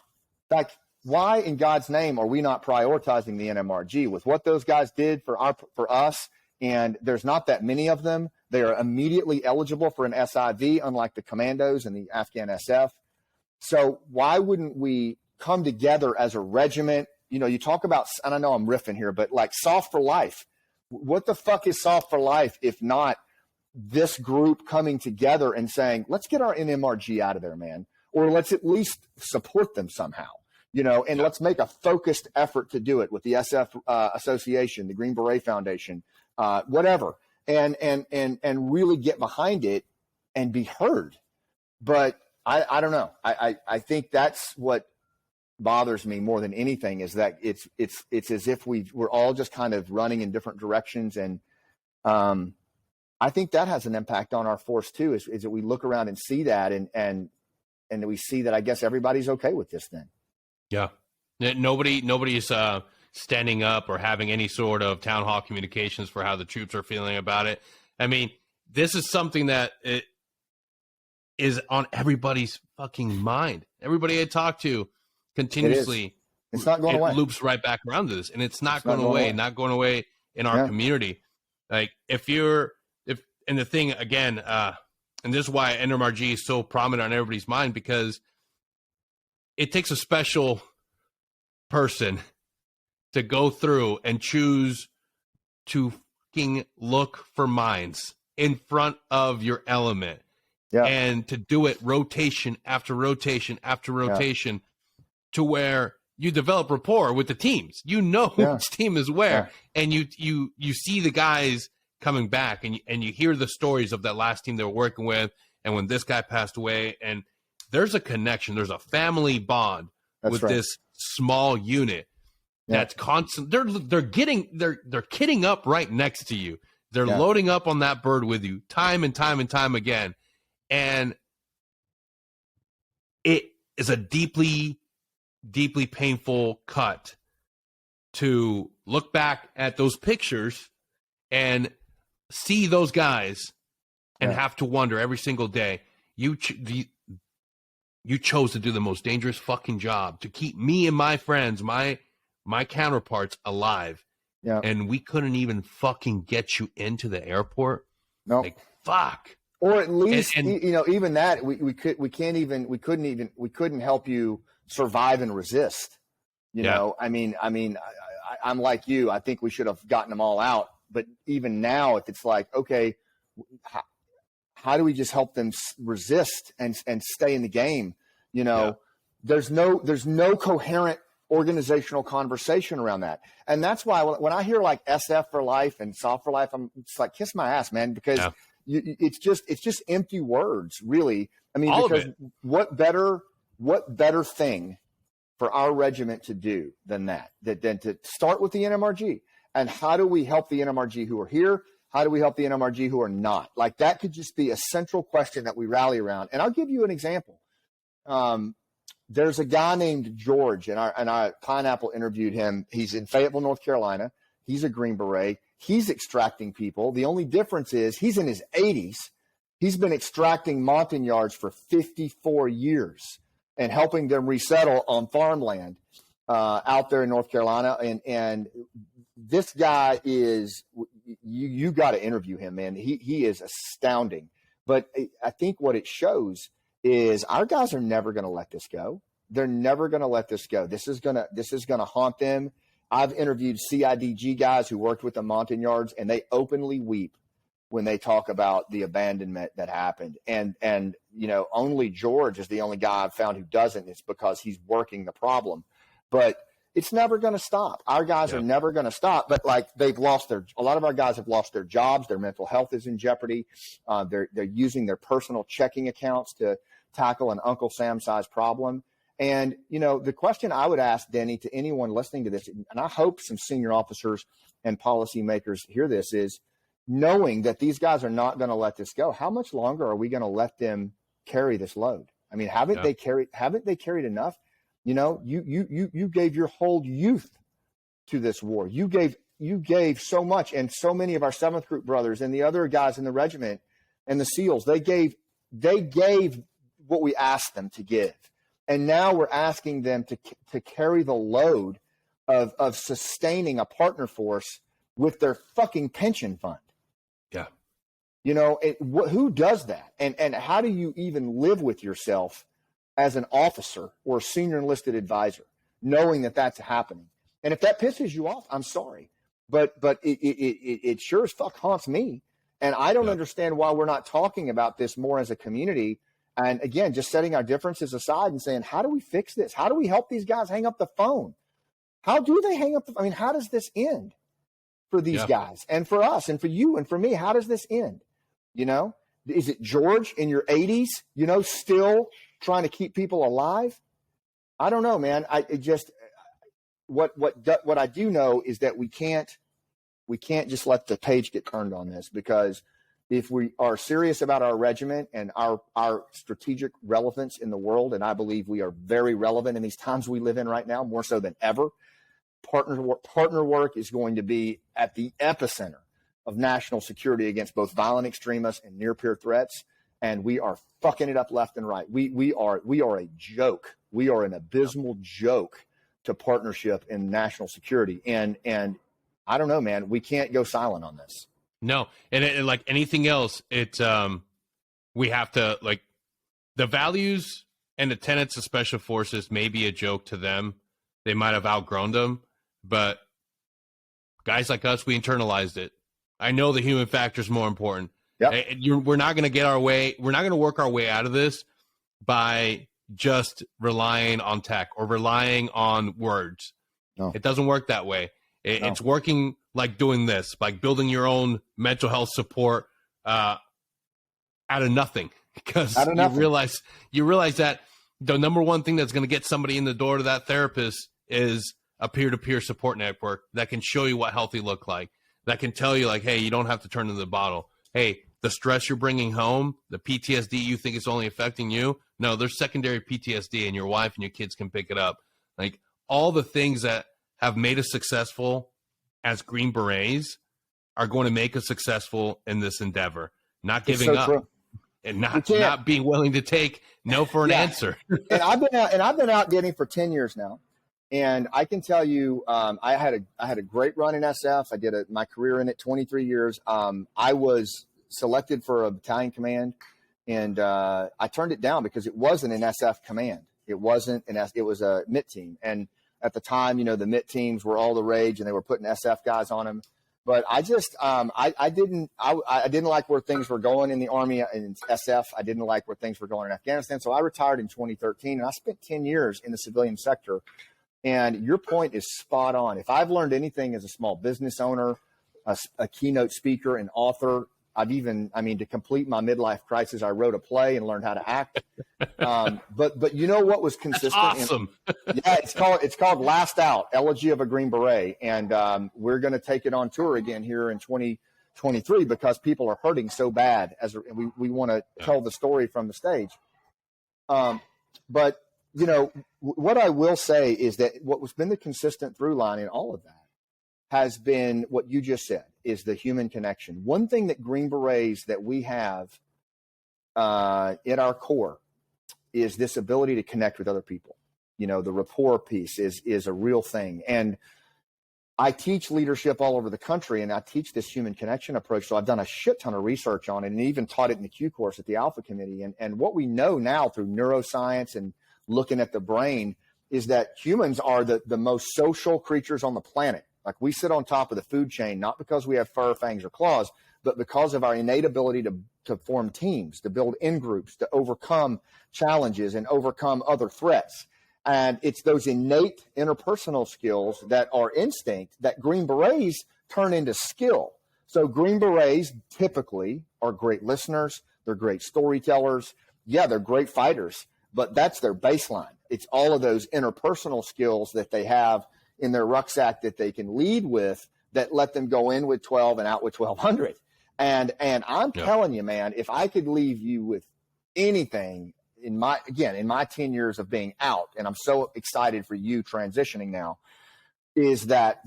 why in God's name are we not prioritizing the NMRG with what those guys did for us? And there's not that many of them. They are immediately eligible for an SIV, unlike the commandos and the Afghan SF. So why wouldn't we come together as a regiment? You talk about, and I know I'm riffing here, but like Soft for Life. What the fuck is Soft for Life if not this group coming together and saying, let's get our NMRG out of there, man, or let's at least support them somehow, and let's make a focused effort to do it with the SF Association, the Green Beret Foundation, whatever, and really get behind it and be heard. But I don't know. I think that's what bothers me more than anything, is that it's as if we're all just kind of running in different directions. And I think that has an impact on our force too, is that we look around and see that and we see that I guess everybody's okay with this then. Yeah. Nobody is standing up or having any sort of town hall communications for how the troops are feeling about it. I mean, this is something that is on everybody's fucking mind. Everybody I talk to continuously, it's not going away. It loops right back around to this, and it's not going away. Not going away in our community. Like and the thing again, and this is why NMRG is so prominent on everybody's mind, because it takes a special person to go through and choose to fucking look for mines in front of your element, and to do it rotation after rotation after rotation, to where you develop rapport with the teams. Which team is where, and you see the guys coming back, and you hear the stories of that last team they were working with, and when this guy passed away, and there's a connection, there's a family bond with this small unit that's constant. They're kitting up right next to you. They're loading up on that bird with you time and time and time again, and it is a deeply, deeply painful cut to look back at those pictures and see those guys and have to wonder every single day, you chose to do the most dangerous fucking job to keep me and my friends, my counterparts alive. Yeah. And we couldn't even fucking get you into the airport. No. Like, fuck. Or at least, even that we couldn't help you survive and resist. You know, I mean, I'm like you. I think we should have gotten them all out. But even now, if it's like, okay, how do we just help them resist and stay in the game? You know, there's no coherent organizational conversation around that. And that's why when I hear like SF for life and soft for life, it's like, kiss my ass, man, because it's just empty words, really. I mean, because what better thing for our regiment to do than to start with the NMRG? And how do we help the NMRG who are here? How do we help the NMRG who are not? Like, that could just be a central question that we rally around. And I'll give you an example. There's a guy named George, and I Pineapple interviewed him. He's in Fayetteville, North Carolina. He's a Green Beret. He's extracting people. The only difference is he's in his 80s. He's been extracting Montagnards for 54 years and helping them resettle on farmland out there in North Carolina. And this guy is you got to interview him, man. He is astounding. But I think what it shows is our guys are never going to let this go. They're never going to let this go. This is going to haunt them. I've interviewed CIDG guys who worked with the Montagnards, and they openly weep when they talk about the abandonment that happened. And only George is the only guy I've found who doesn't. It's because he's working the problem. But it's never going to stop. Our guys are never going to stop. But like, a lot of our guys have lost their jobs. Their mental health is in jeopardy. They're using their personal checking accounts to tackle an Uncle Sam size problem. And, the question I would ask, Denny, to anyone listening to this, and I hope some senior officers and policymakers hear this, is knowing that these guys are not going to let this go. How much longer are we going to let them carry this load? I mean, haven't they carried enough? You gave your whole youth to this war. You gave so much, and so many of our 7th Group brothers and the other guys in the regiment and the SEALs, they gave what we asked them to give. And now we're asking them to carry the load of sustaining a partner force with their fucking pension fund. Yeah. Who does that? And how do you even live with yourself as an officer or senior enlisted advisor, knowing that that's happening? And if that pisses you off, I'm sorry, but it sure as fuck haunts me. And I don't understand why we're not talking about this more as a community. And again, just setting our differences aside and saying, how do we fix this? How do we help these guys hang up the phone? How do they hang up how does this end for these guys and for us and for you and for me? How does this end? Is it George in your 80s, still trying to keep people alive? I don't know, man. What I do know is that we can't just let the page get turned on this, because if we are serious about our regiment and our strategic relevance in the world, and I believe we are very relevant in these times we live in right now, more so than ever, partner work is going to be at the epicenter of national security against both violent extremists and near-peer threats. And we are fucking it up left and right. We are a joke. We are an abysmal joke to partnership in national security. And I don't know, man, we can't go silent on this. No. And like anything else, we have to, like, the values and the tenets of special forces may be a joke to them. They might have outgrown them, but guys like us, we internalized it. I know the human factor is more important. Yep. We're not going to get our way. We're not going to work our way out of this by just relying on tech or relying on words. No. It doesn't work that way. It's working like doing this, like building your own mental health support out of nothing, because you realize that the number one thing that's going to get somebody in the door to that therapist is a peer-to-peer support network that can show you what healthy look like, that can tell you like, hey, you don't have to turn to the bottle. Hey, the stress you're bringing home, the PTSD you think is only affecting you, no, there's secondary PTSD, and your wife and your kids can pick it up. Like, all the things that have made us successful as Green Berets are going to make us successful in this endeavor. Not giving up. True. And not being willing to take no for an answer. And I've been out getting for 10 years now. And I can tell you, I had a great run in SF. I did my career in it, 23 years. I was selected for a battalion command, and I turned it down because it wasn't an SF command. It wasn't it was a MIT team. And at the time, the MIT teams were all the rage, and they were putting SF guys on them. But I just, I didn't like where things were going in the Army and SF. I didn't like where things were going in Afghanistan. So I retired in 2013, and I spent 10 years in the civilian sector. And your point is spot on. If I've learned anything as a small business owner, a keynote speaker, an author, to complete my midlife crisis, I wrote a play and learned how to act. But you know what was consistent? That's awesome. It's called Last Out, Elegy of a Green Beret. And we're going to take it on tour again here in 2023 because people are hurting so bad. We want to tell the story from the stage. But what I will say is that what has been the consistent through line in all of that has been what you just said, is the human connection. One thing that Green Berets that we have at our core is this ability to connect with other people. The rapport piece is a real thing. And I teach leadership all over the country, and I teach this human connection approach. So I've done a shit ton of research on it, and even taught it in the Q course at the Alpha Committee. And what we know now through neuroscience and looking at the brain is that humans are the most social creatures on the planet. Like, we sit on top of the food chain, not because we have fur, fangs, or claws, but because of our innate ability to form teams, to build in-groups, to overcome challenges and overcome other threats. And it's those innate interpersonal skills that are instinct that Green Berets turn into skill. So Green Berets typically are great listeners. They're great storytellers. Yeah, they're great fighters, but that's their baseline. It's all of those interpersonal skills that they have in their rucksack that they can lead with, that let them go in with 12 and out with 1,200. And I'm telling you, man, if I could leave you with anything in my 10 years of being out, and I'm so excited for you transitioning now, is that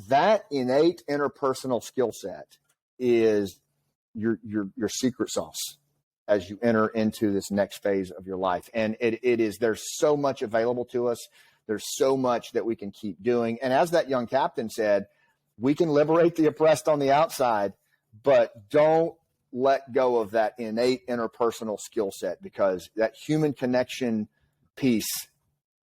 innate interpersonal skill set is your secret sauce as you enter into this next phase of your life. And there's so much available to us. There's so much that we can keep doing. And as that young captain said, we can liberate the oppressed on the outside, but don't let go of that innate interpersonal skill set, because that human connection piece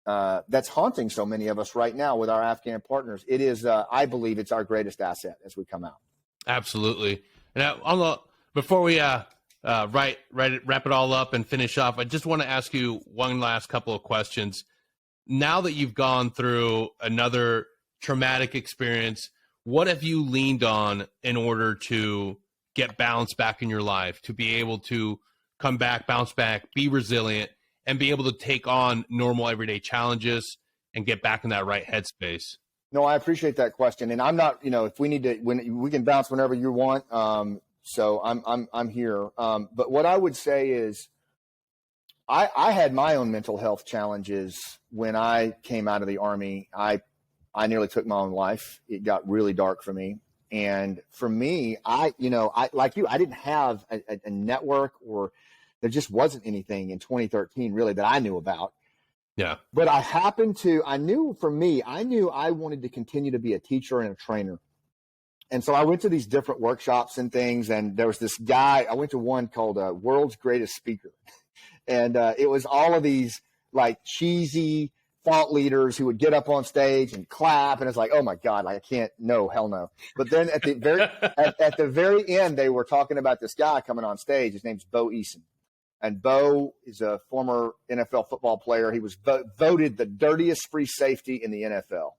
that's haunting so many of us right now with our Afghan partners. It is, I believe it's our greatest asset as we come out. Absolutely. And before we wrap it all up and finish off, I just want to ask you one last couple of questions. Now that you've gone through another traumatic experience, what have you leaned on in order to get balance back in your life, to be able to come back, bounce back, be resilient, and be able to take on normal everyday challenges and get back in that right headspace? No, I appreciate that question. And I'm not, if we need to, we can bounce whenever you want. So I'm here. But what I would say is, I had my own mental health challenges when I came out of the Army. I nearly took my own life. It got really dark for me. And for me, I like you, I didn't have a network, or there just wasn't anything in 2013 really that I knew about. Yeah. But I knew I wanted to continue to be a teacher and a trainer. And so I went to these different workshops and things. And there was this guy, I went to one called World's Greatest Speaker. And it was all of these like cheesy thought leaders who would get up on stage and clap. And it's like, oh my God, I can't, no, hell no. But then at the very end, they were talking about this guy coming on stage. His name's Bo Eason. And Bo is a former NFL football player. He was voted the dirtiest free safety in the NFL.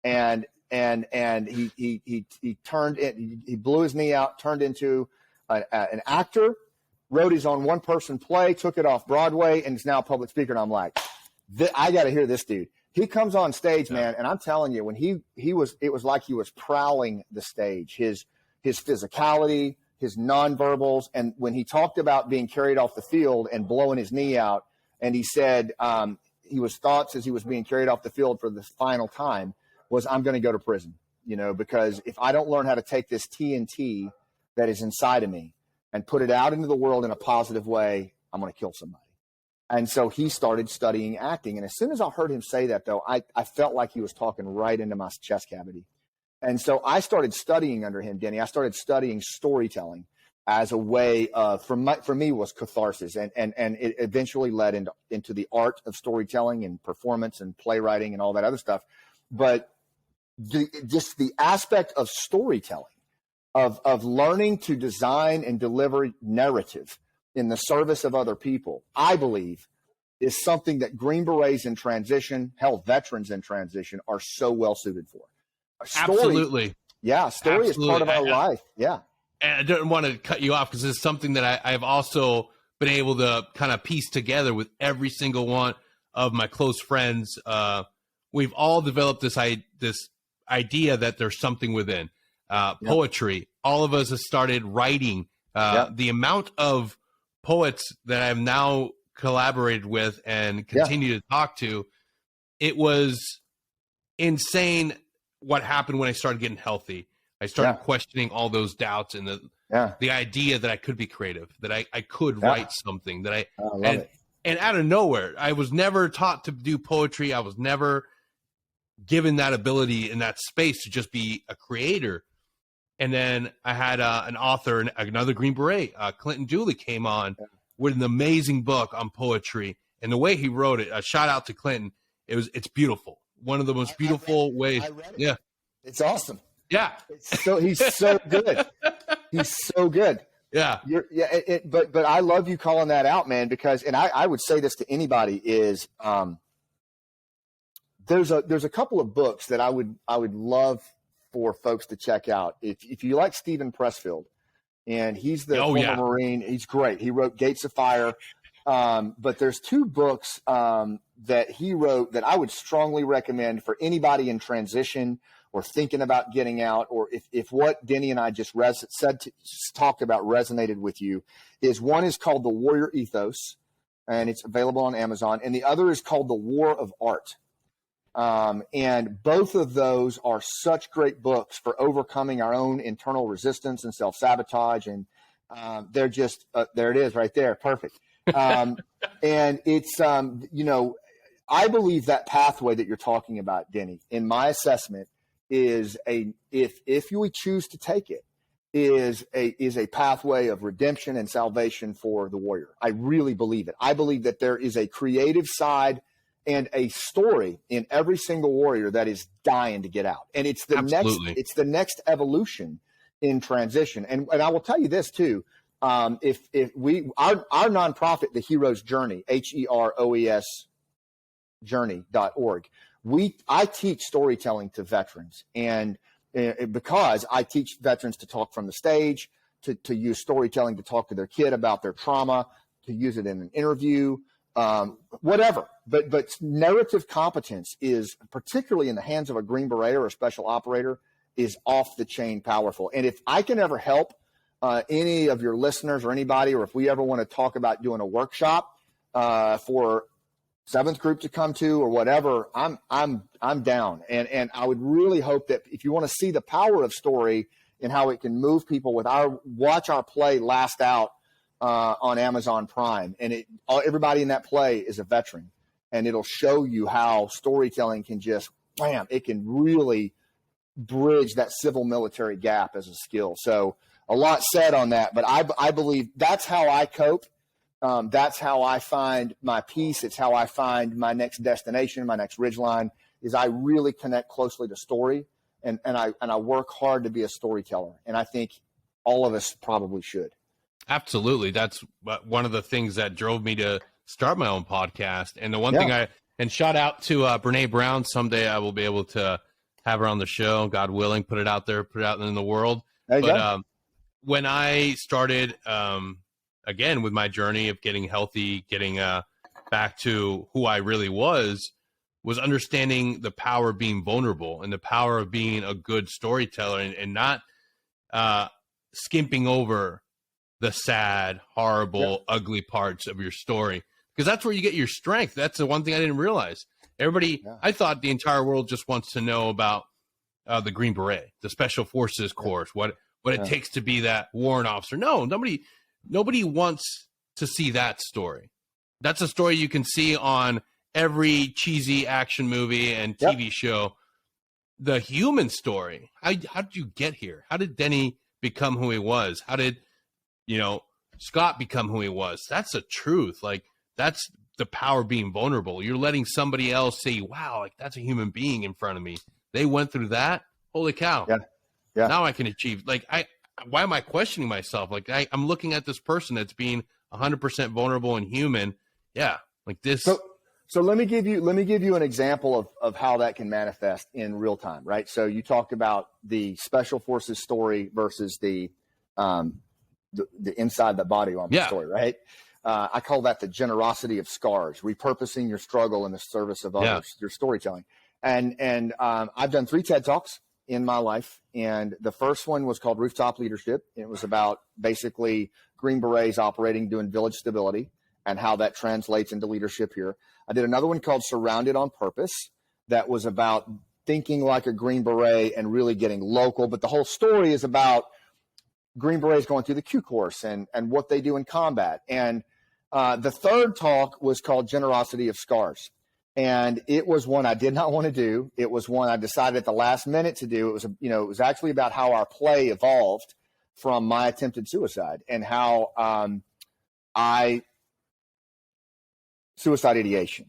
And and he turned in, he blew his knee out, turned into an actor, wrote his own one-person play, took it off Broadway, and is now a public speaker. And I'm like, I got to hear this dude. He comes on stage, man, and I'm telling you, when he was, it was like he was prowling the stage. His physicality, his nonverbals, and when he talked about being carried off the field and blowing his knee out, and he said he was thoughts as he was being carried off the field for the final time was, I'm going to go to prison, because if I don't learn how to take this TNT that is inside of me and put it out into the world in a positive way, I'm going to kill somebody. And so he started studying acting. And as soon as I heard him say that, though, I felt like he was talking right into my chest cavity. And so I started studying under him, Denny. I started studying storytelling as a way of, for me, was catharsis. And it eventually led into the art of storytelling and performance and playwriting and all that other stuff. But just the aspect of storytelling, of learning to design and deliver narrative in the service of other people, I believe, is something that Green Berets in transition, hell, veterans in transition are so well suited for. Absolutely. Yeah, story Absolutely. Is part of our life. Yeah. And I don't want to cut you off because it's something that I've also been able to kind of piece together with every single one of my close friends. We've all developed this idea that there's something within. Poetry. All of us have started writing. The amount of poets that I've now collaborated with and continue to talk to, it was insane what happened when I started getting healthy. I started questioning all those doubts and the idea that I could be creative, that I could write something, that I love it. And out of nowhere, I was never taught to do poetry. I was never given that ability in that space to just be a creator. And then I had an author, another Green Beret, Clinton Dooley, came on with an amazing book on poetry. And the way he wrote it, a shout out to Clinton, it's beautiful. One of the most beautiful ways. I read it. Yeah. It's awesome. Yeah. He's so good. He's so good. Yeah. But I love you calling that out, man, because, and I would say this to anybody is, there's a couple of books that I would love for folks to check out. If you like Stephen Pressfield, and he's the former Marine, he's great. He wrote Gates of Fire. But there's two books that he wrote that I would strongly recommend for anybody in transition or thinking about getting out, or if what Denny and I just talked about resonated with you, one is called The Warrior Ethos, and it's available on Amazon, and the other is called The War of Art. And both of those are such great books for overcoming our own internal resistance and self-sabotage. And they're just, there it is right there. Perfect. And it's, I believe that pathway that you're talking about, Denny, in my assessment is if you choose to take it, is a pathway of redemption and salvation for the warrior. I really believe it. I believe that there is a creative side and a story in every single warrior that is dying to get out. And it's the next evolution in transition. And I will tell you this too. Our nonprofit, The Hero's Journey, HEROES journey.org, I teach storytelling to veterans. And because I teach veterans to talk from the stage, to use storytelling to talk to their kid about their trauma, to use it in an interview, whatever. But narrative competence is, particularly in the hands of a Green Beret or a special operator, is off the chain powerful. And if I can ever help any of your listeners or anybody, or if we ever want to talk about doing a workshop for seventh group to come to or whatever, I'm down. And I would really hope that if you want to see the power of story and how it can move people watch our play Last Out on Amazon Prime. And everybody in that play is a veteran. And it'll show you how storytelling can just, bam, it can really bridge that civil military gap as a skill. So a lot said on that, but I believe that's how I cope. That's how I find my peace. It's how I find my next destination, my next ridgeline, is I really connect closely to story, and I work hard to be a storyteller. And I think all of us probably should. Absolutely. That's one of the things that drove me to start my own podcast. And the one thing and shout out to Brene Brown. Someday I will be able to have her on the show, God willing, put it out there, put it out in the world. There you But go. when I started, again, with my journey of getting healthy, getting back to who I really was understanding the power of being vulnerable and the power of being a good storyteller, and not skimping over the sad, Yep. horrible, ugly parts of your story, because that's where you get your strength. That's the one thing I didn't realize. Everybody, Yeah. I thought the entire world just wants to know about the Green Beret, the Special Forces Yeah. Corps, what it Yeah. takes to be that warrant officer. No, nobody wants to see that story. That's a story you can see on every cheesy action movie and TV Yep. show. The human story. How did you get here? How did Denny become who he was? How did, Scott become who he was? That's the truth. Like, that's the power of being vulnerable. You're letting somebody else say, wow, like, that's a human being in front of me. They went through that. Holy cow. Yeah. Yeah. Now I can achieve. Like, why am I questioning myself? Like, I'm looking at this person that's being 100% vulnerable and human. Yeah. Like this. So let me give you an example of how that can manifest in real time, right? So you talked about the Special Forces story versus the inside the body armor story, right? I call that the generosity of scars, repurposing your struggle in the service of others, your storytelling. And I've done 3 TED Talks in my life. And the first one was called Rooftop Leadership. It was about basically Green Berets operating, doing village stability, and how that translates into leadership here. I did another one called Surrounded on Purpose that was about thinking like a Green Beret and really getting local. But the whole story is about Green Berets going through the Q course and what they do in combat. And the third talk was called Generosity of Scars. And it was one I did not want to do. It was one I decided at the last minute to do. It was actually about how our play evolved from my attempted suicide and how suicide ideation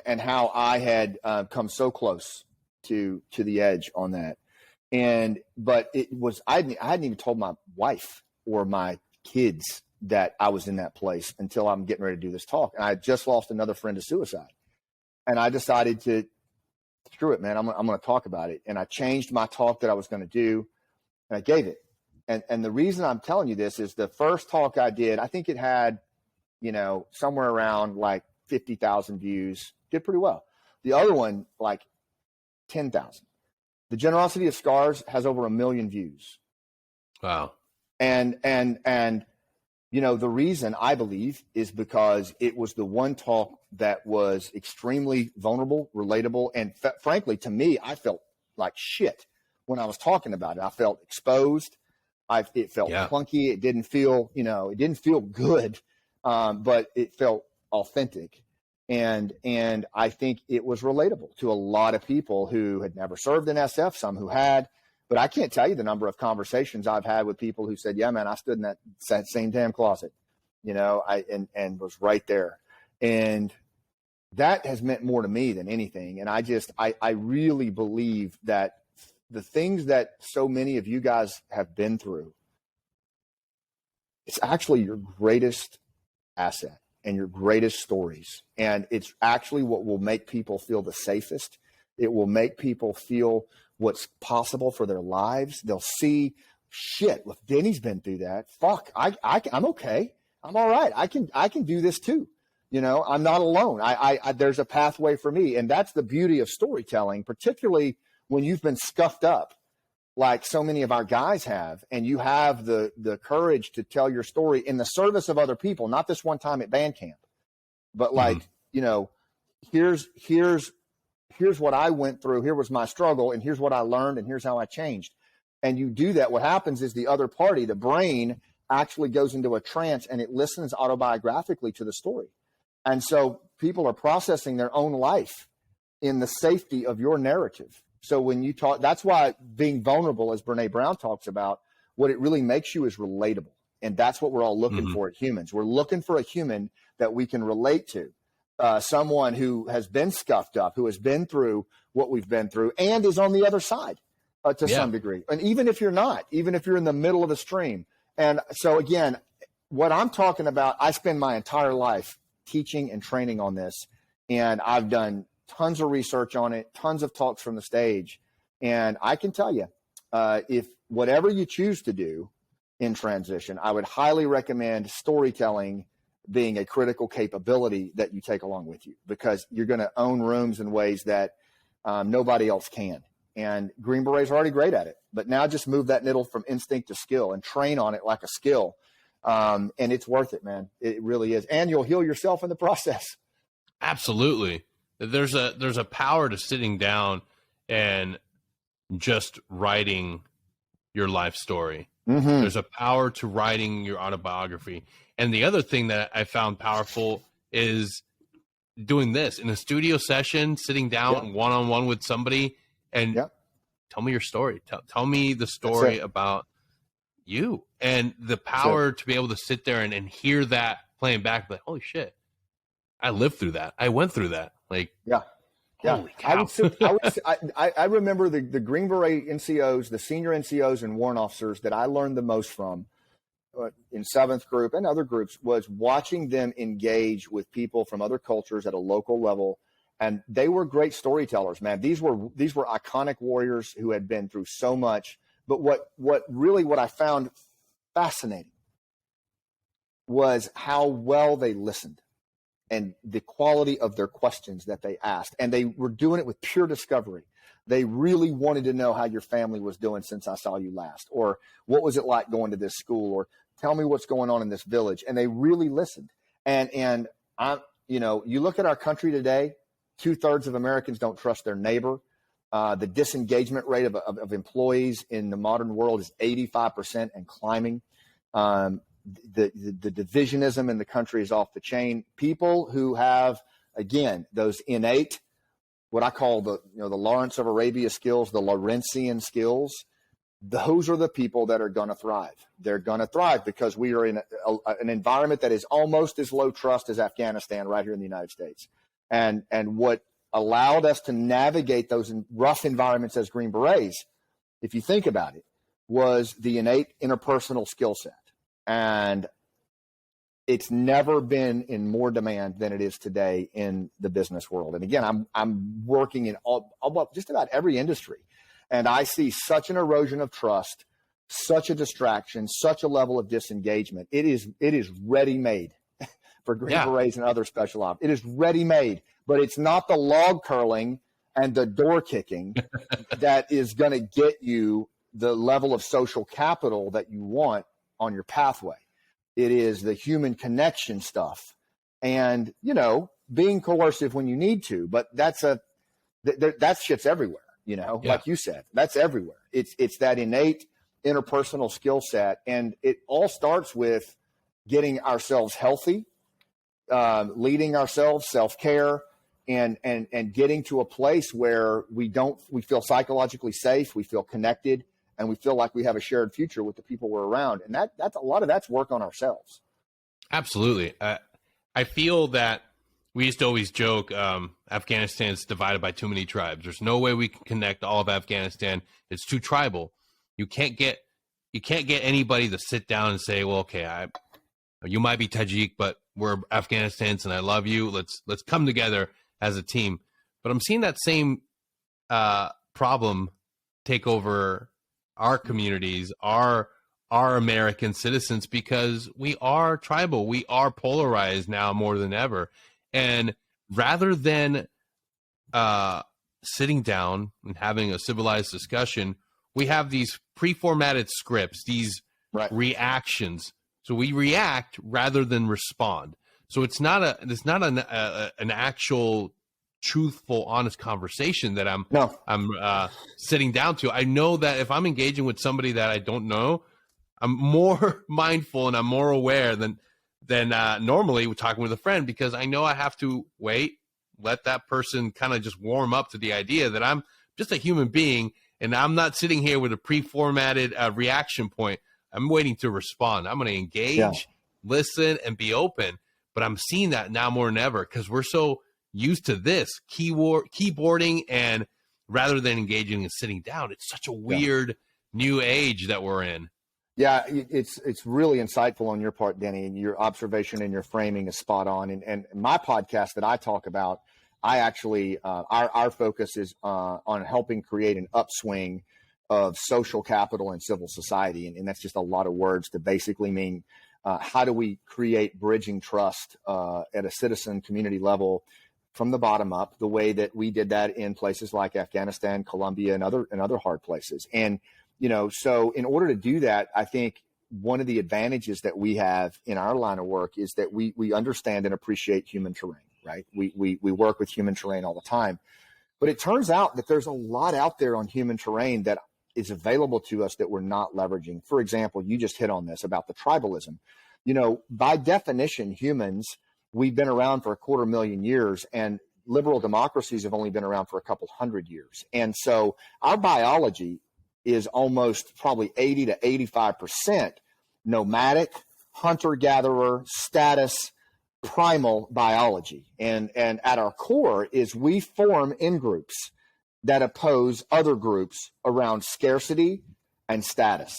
and how I had come so close to the edge on that. But it was, I hadn't even told my wife or my kids that I was in that place until I'm getting ready to do this talk. And I just lost another friend to suicide. And I decided to, screw it, man, I'm going to talk about it. And I changed my talk that I was going to do, and I gave it. And the reason I'm telling you this is the first talk I did, I think it had, somewhere around like 50,000 views, did pretty well. The other one, like 10,000. The Generosity of Scars has over 1 million views. Wow. And the reason I believe is because it was the one talk that was extremely vulnerable, relatable, and frankly, to me, I felt like shit when I was talking about it. I felt exposed. It felt clunky. It didn't feel, it didn't feel good, but it felt authentic. And I think it was relatable to a lot of people who had never served in SF, some who had. But I can't tell you the number of conversations I've had with people who said, yeah, man, I stood in that same damn closet, and was right there. And that has meant more to me than anything. And I really believe that the things that so many of you guys have been through, it's actually your greatest asset and your greatest stories. And it's actually what will make people feel the safest. It will make people feel what's possible for their lives. They'll see, shit, if Denny's been through that, fuck, I'm okay. I'm all right. I can do this too. I'm not alone. There's a pathway for me. And that's the beauty of storytelling, particularly when you've been scuffed up like so many of our guys have, and you have the courage to tell your story in the service of other people, not this one time at band camp, but like, here's what I went through. Here was my struggle, and here's what I learned, and here's how I changed. And you do that. What happens is the other party, the brain, actually goes into a trance, and it listens autobiographically to the story. And so people are processing their own life in the safety of your narrative. So when you talk, that's why being vulnerable, as Brene Brown talks about, what it really makes you is relatable. And that's what we're all looking for at humans. We're looking for a human that we can relate to. Someone who has been scuffed up, who has been through what we've been through and is on the other side to some degree. And even if you're not, even if you're in the middle of the stream. And so again, what I'm talking about, I spend my entire life teaching and training on this. And I've done tons of research on it, tons of talks from the stage. And I can tell you, if whatever you choose to do in transition, I would highly recommend storytelling being a critical capability that you take along with you, because you're going to own rooms in ways that nobody else can. And Green Berets are already great at it, but now just move that needle from instinct to skill and train on it like a skill. And it's worth it, man. It really is. And you'll heal yourself in the process. Absolutely. There's a power to sitting down and just writing your life story. Mm-hmm. There's a power to writing your autobiography. And the other thing that I found powerful is doing this in a studio session, sitting down one-on-one with somebody and tell me your story. Tell me the story about you, and the power to be able to sit there and hear that playing back, like, holy shit, I lived through that. I went through that. Like, holy cow. I remember the Green Beret NCOs, the senior NCOs and warrant officers that I learned the most from in 7th Group and other groups was watching them engage with people from other cultures at a local level. And they were great storytellers, man. These were iconic warriors who had been through so much. But what I found fascinating was how well they listened and the quality of their questions that they asked. And they were doing it with pure discovery. They really wanted to know how your family was doing since I saw you last, or what was it like going to this school, or tell me what's going on in this village. And they really listened. And you look at our country today, 2/3 of Americans don't trust their neighbor. The disengagement rate of employees in the modern world is 85% and climbing. The divisionism in the country is off the chain. People who have, again, those innate, what I call the Lawrence of Arabia skills, the Lawrencian skills, those are the people that are going to thrive. They're going to thrive because we are in an environment that is almost as low trust as Afghanistan right here in the United States. And what allowed us to navigate those rough environments as Green Berets, if you think about it, was the innate interpersonal skill set. And it's never been in more demand than it is today in the business world. And again, I'm working in just about every industry, and I see such an erosion of trust, such a distraction, such a level of disengagement. It is ready-made for Green Berets and other special ops. It is ready-made, but it's not the log curling and the door kicking that is going to get you the level of social capital that you want on your pathway. It is the human connection stuff, and being coercive when you need to. But that shit's everywhere. Like you said, that's everywhere. It's that innate interpersonal skill set, and it all starts with getting ourselves healthy, leading ourselves, self-care, and getting to a place where we feel psychologically safe, we feel connected, and we feel like we have a shared future with the people we're around. And that's a lot of that's work on ourselves. Absolutely. I feel that we used to always joke, Afghanistan's divided by too many tribes. There's no way we can connect all of Afghanistan. It's too tribal. You can't get anybody to sit down and say, well, okay, you might be Tajik, but we're Afghanistans and I love you. Let's come together as a team. But I'm seeing that same problem take over our communities, our American citizens, because we are tribal. We are polarized now more than ever. And rather than sitting down and having a civilized discussion, we have these pre-formatted scripts, these reactions. So we react rather than respond. So it's not an actual truthful, honest conversation that I'm sitting down to. I know that if I'm engaging with somebody that I don't know, I'm more mindful and I'm more aware than normally talking with a friend, because I know I have to let that person kind of just warm up to the idea that I'm just a human being and I'm not sitting here with a pre-formatted reaction point. I'm waiting to respond. I'm going to engage, listen, and be open. But I'm seeing that now more than ever because we're so used to this keyboarding, and rather than engaging and sitting down, it's such a weird new age that we're in. Yeah, it's really insightful on your part, Denny, and your observation and your framing is spot on. And my podcast that I talk about, I actually, our focus is on helping create an upswing of social capital and civil society. And that's just a lot of words to basically mean how do we create bridging trust at a citizen community level from the bottom up, the way that we did that in places like Afghanistan, Colombia, and other hard places. And, so in order to do that, I think one of the advantages that we have in our line of work is that we understand and appreciate human terrain, right? We work with human terrain all the time. But it turns out that there's a lot out there on human terrain that is available to us that we're not leveraging. For example, you just hit on this about the tribalism. By definition, humans, we've been around for 250,000 years, and liberal democracies have only been around for a couple hundred years. And so our biology is almost probably 80 to 85% nomadic, hunter-gatherer, status, primal biology. And at our core is we form in-groups that oppose other groups around scarcity and status.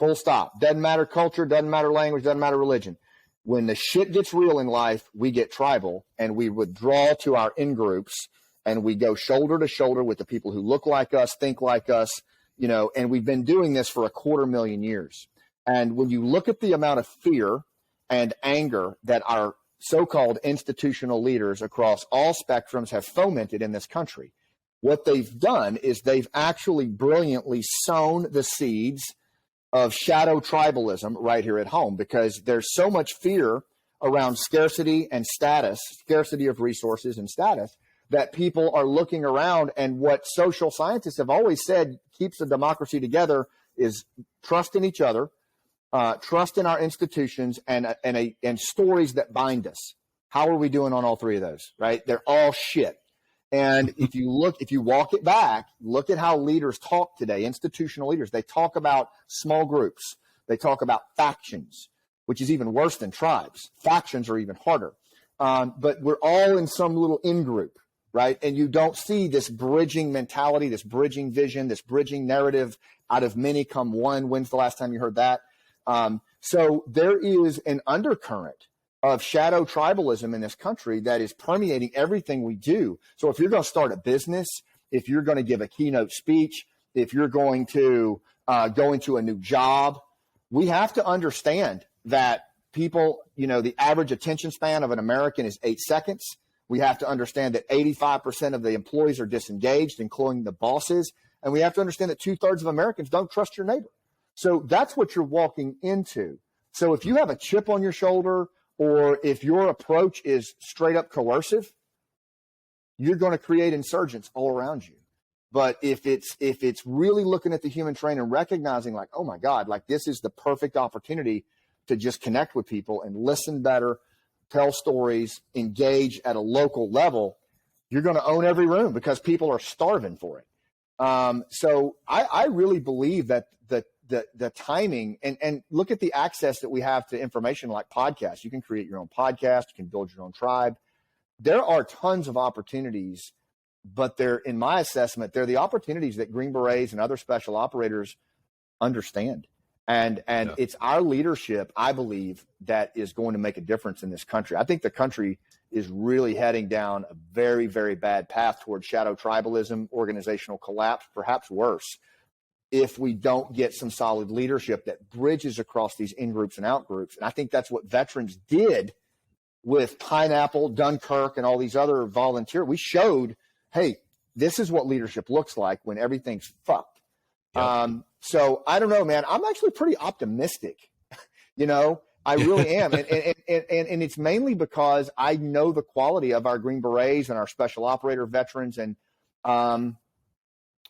Full stop. Doesn't matter culture, doesn't matter language, doesn't matter religion. When the shit gets real in life, we get tribal and we withdraw to our in-groups and we go shoulder to shoulder with the people who look like us, think like us, and we've been doing this for 250,000 years. And when you look at the amount of fear and anger that our so-called institutional leaders across all spectrums have fomented in this country, what they've done is they've actually brilliantly sown the seeds of shadow tribalism right here at home, because there's so much fear around scarcity and status, scarcity of resources and status, that people are looking around. And what social scientists have always said keeps a democracy together is trust in each other, trust in our institutions, and stories that bind us. How are we doing on all three of those, right? They're all shit. And if you walk it back, look at how leaders talk today, institutional leaders. They talk about small groups. They talk about factions, which is even worse than tribes. Factions are even harder. But we're all in some little in-group, right? And you don't see this bridging mentality, this bridging vision, this bridging narrative, out of many come one. When's the last time you heard that? So there is an undercurrent of shadow tribalism in this country that is permeating everything we do. So if you're going to start a business, if you're going to give a keynote speech, if you're going to go into a new job, we have to understand that people, the average attention span of an American is 8 seconds. We have to understand that 85% of the employees are disengaged, including the bosses. And we have to understand that 2/3 of Americans don't trust your neighbor. So that's what you're walking into. So if you have a chip on your shoulder, or if your approach is straight up coercive, you're going to create insurgents all around you. But if it's really looking at the human terrain and recognizing, like, oh my God, like this is the perfect opportunity to just connect with people and listen better, tell stories, engage at a local level, you're going to own every room because people are starving for it. So I really believe that the timing and look at the access that we have to information like podcasts. You can create your own podcast. You can build your own tribe. There are tons of opportunities, but in my assessment, they're the opportunities that Green Berets and other special operators understand. And It's our leadership, I believe, that is going to make a difference in this country. I think the country is really heading down a very, very bad path towards shadow tribalism, organizational collapse, perhaps worse, if we don't get some solid leadership that bridges across these in-groups and out-groups. And I think that's what veterans did with Pineapple, Dunkirk, and all these other volunteers. We showed, hey, this is what leadership looks like when everything's fucked. Yep. So I don't know, man. I'm actually pretty optimistic. I really am. And it's mainly because I know the quality of our Green Berets and our special operator veterans. And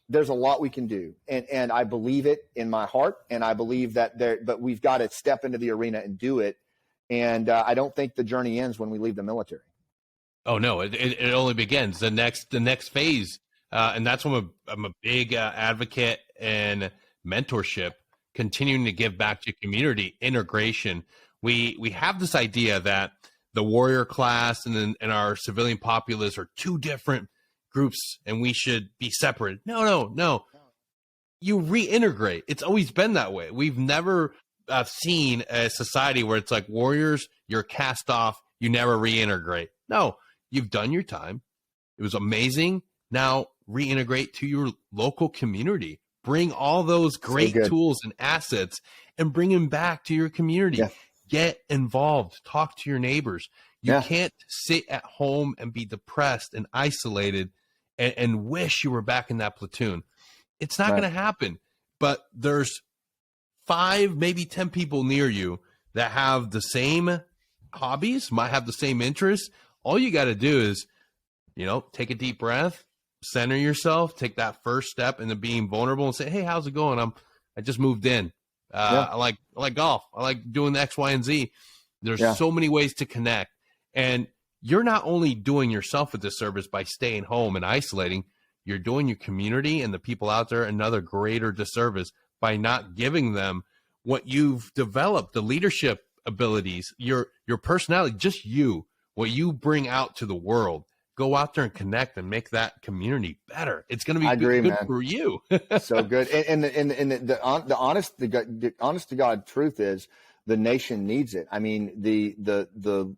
there's a lot we can do. And I believe it in my heart. And I believe that but we've got to step into the arena and do it. And I don't think the journey ends when we leave the military. Oh no, it only begins. The next phase. And that's when I'm a big advocate and mentorship, continuing to give back to community integration. We have this idea that the warrior class and our civilian populace are two different groups and we should be separate. No. You reintegrate. It's always been that way. We've never seen a society where it's like warriors, you're cast off, you never reintegrate. No, you've done your time. It was amazing. Now reintegrate to your local community. Bring all those great tools and assets and bring them back to your community. Yeah. Get involved. Talk to your neighbors. You can't sit at home and be depressed and isolated and wish you were back in that platoon. It's not going to happen. But there's 5, maybe 10 people near you that have the same hobbies, might have the same interests. All you got to do is, take a deep breath, center yourself, take that first step into being vulnerable and say, hey, how's it going? I just moved in. I like golf. I like doing the X, Y, and Z. There's so many ways to connect. And you're not only doing yourself a disservice by staying home and isolating, you're doing your community and the people out there another greater disservice by not giving them what you've developed, the leadership abilities, your personality, just what you bring out to the world. Go out there and connect and make that community better. It's going to be good for you. So good. And the honest to God truth is the nation needs it. I mean, the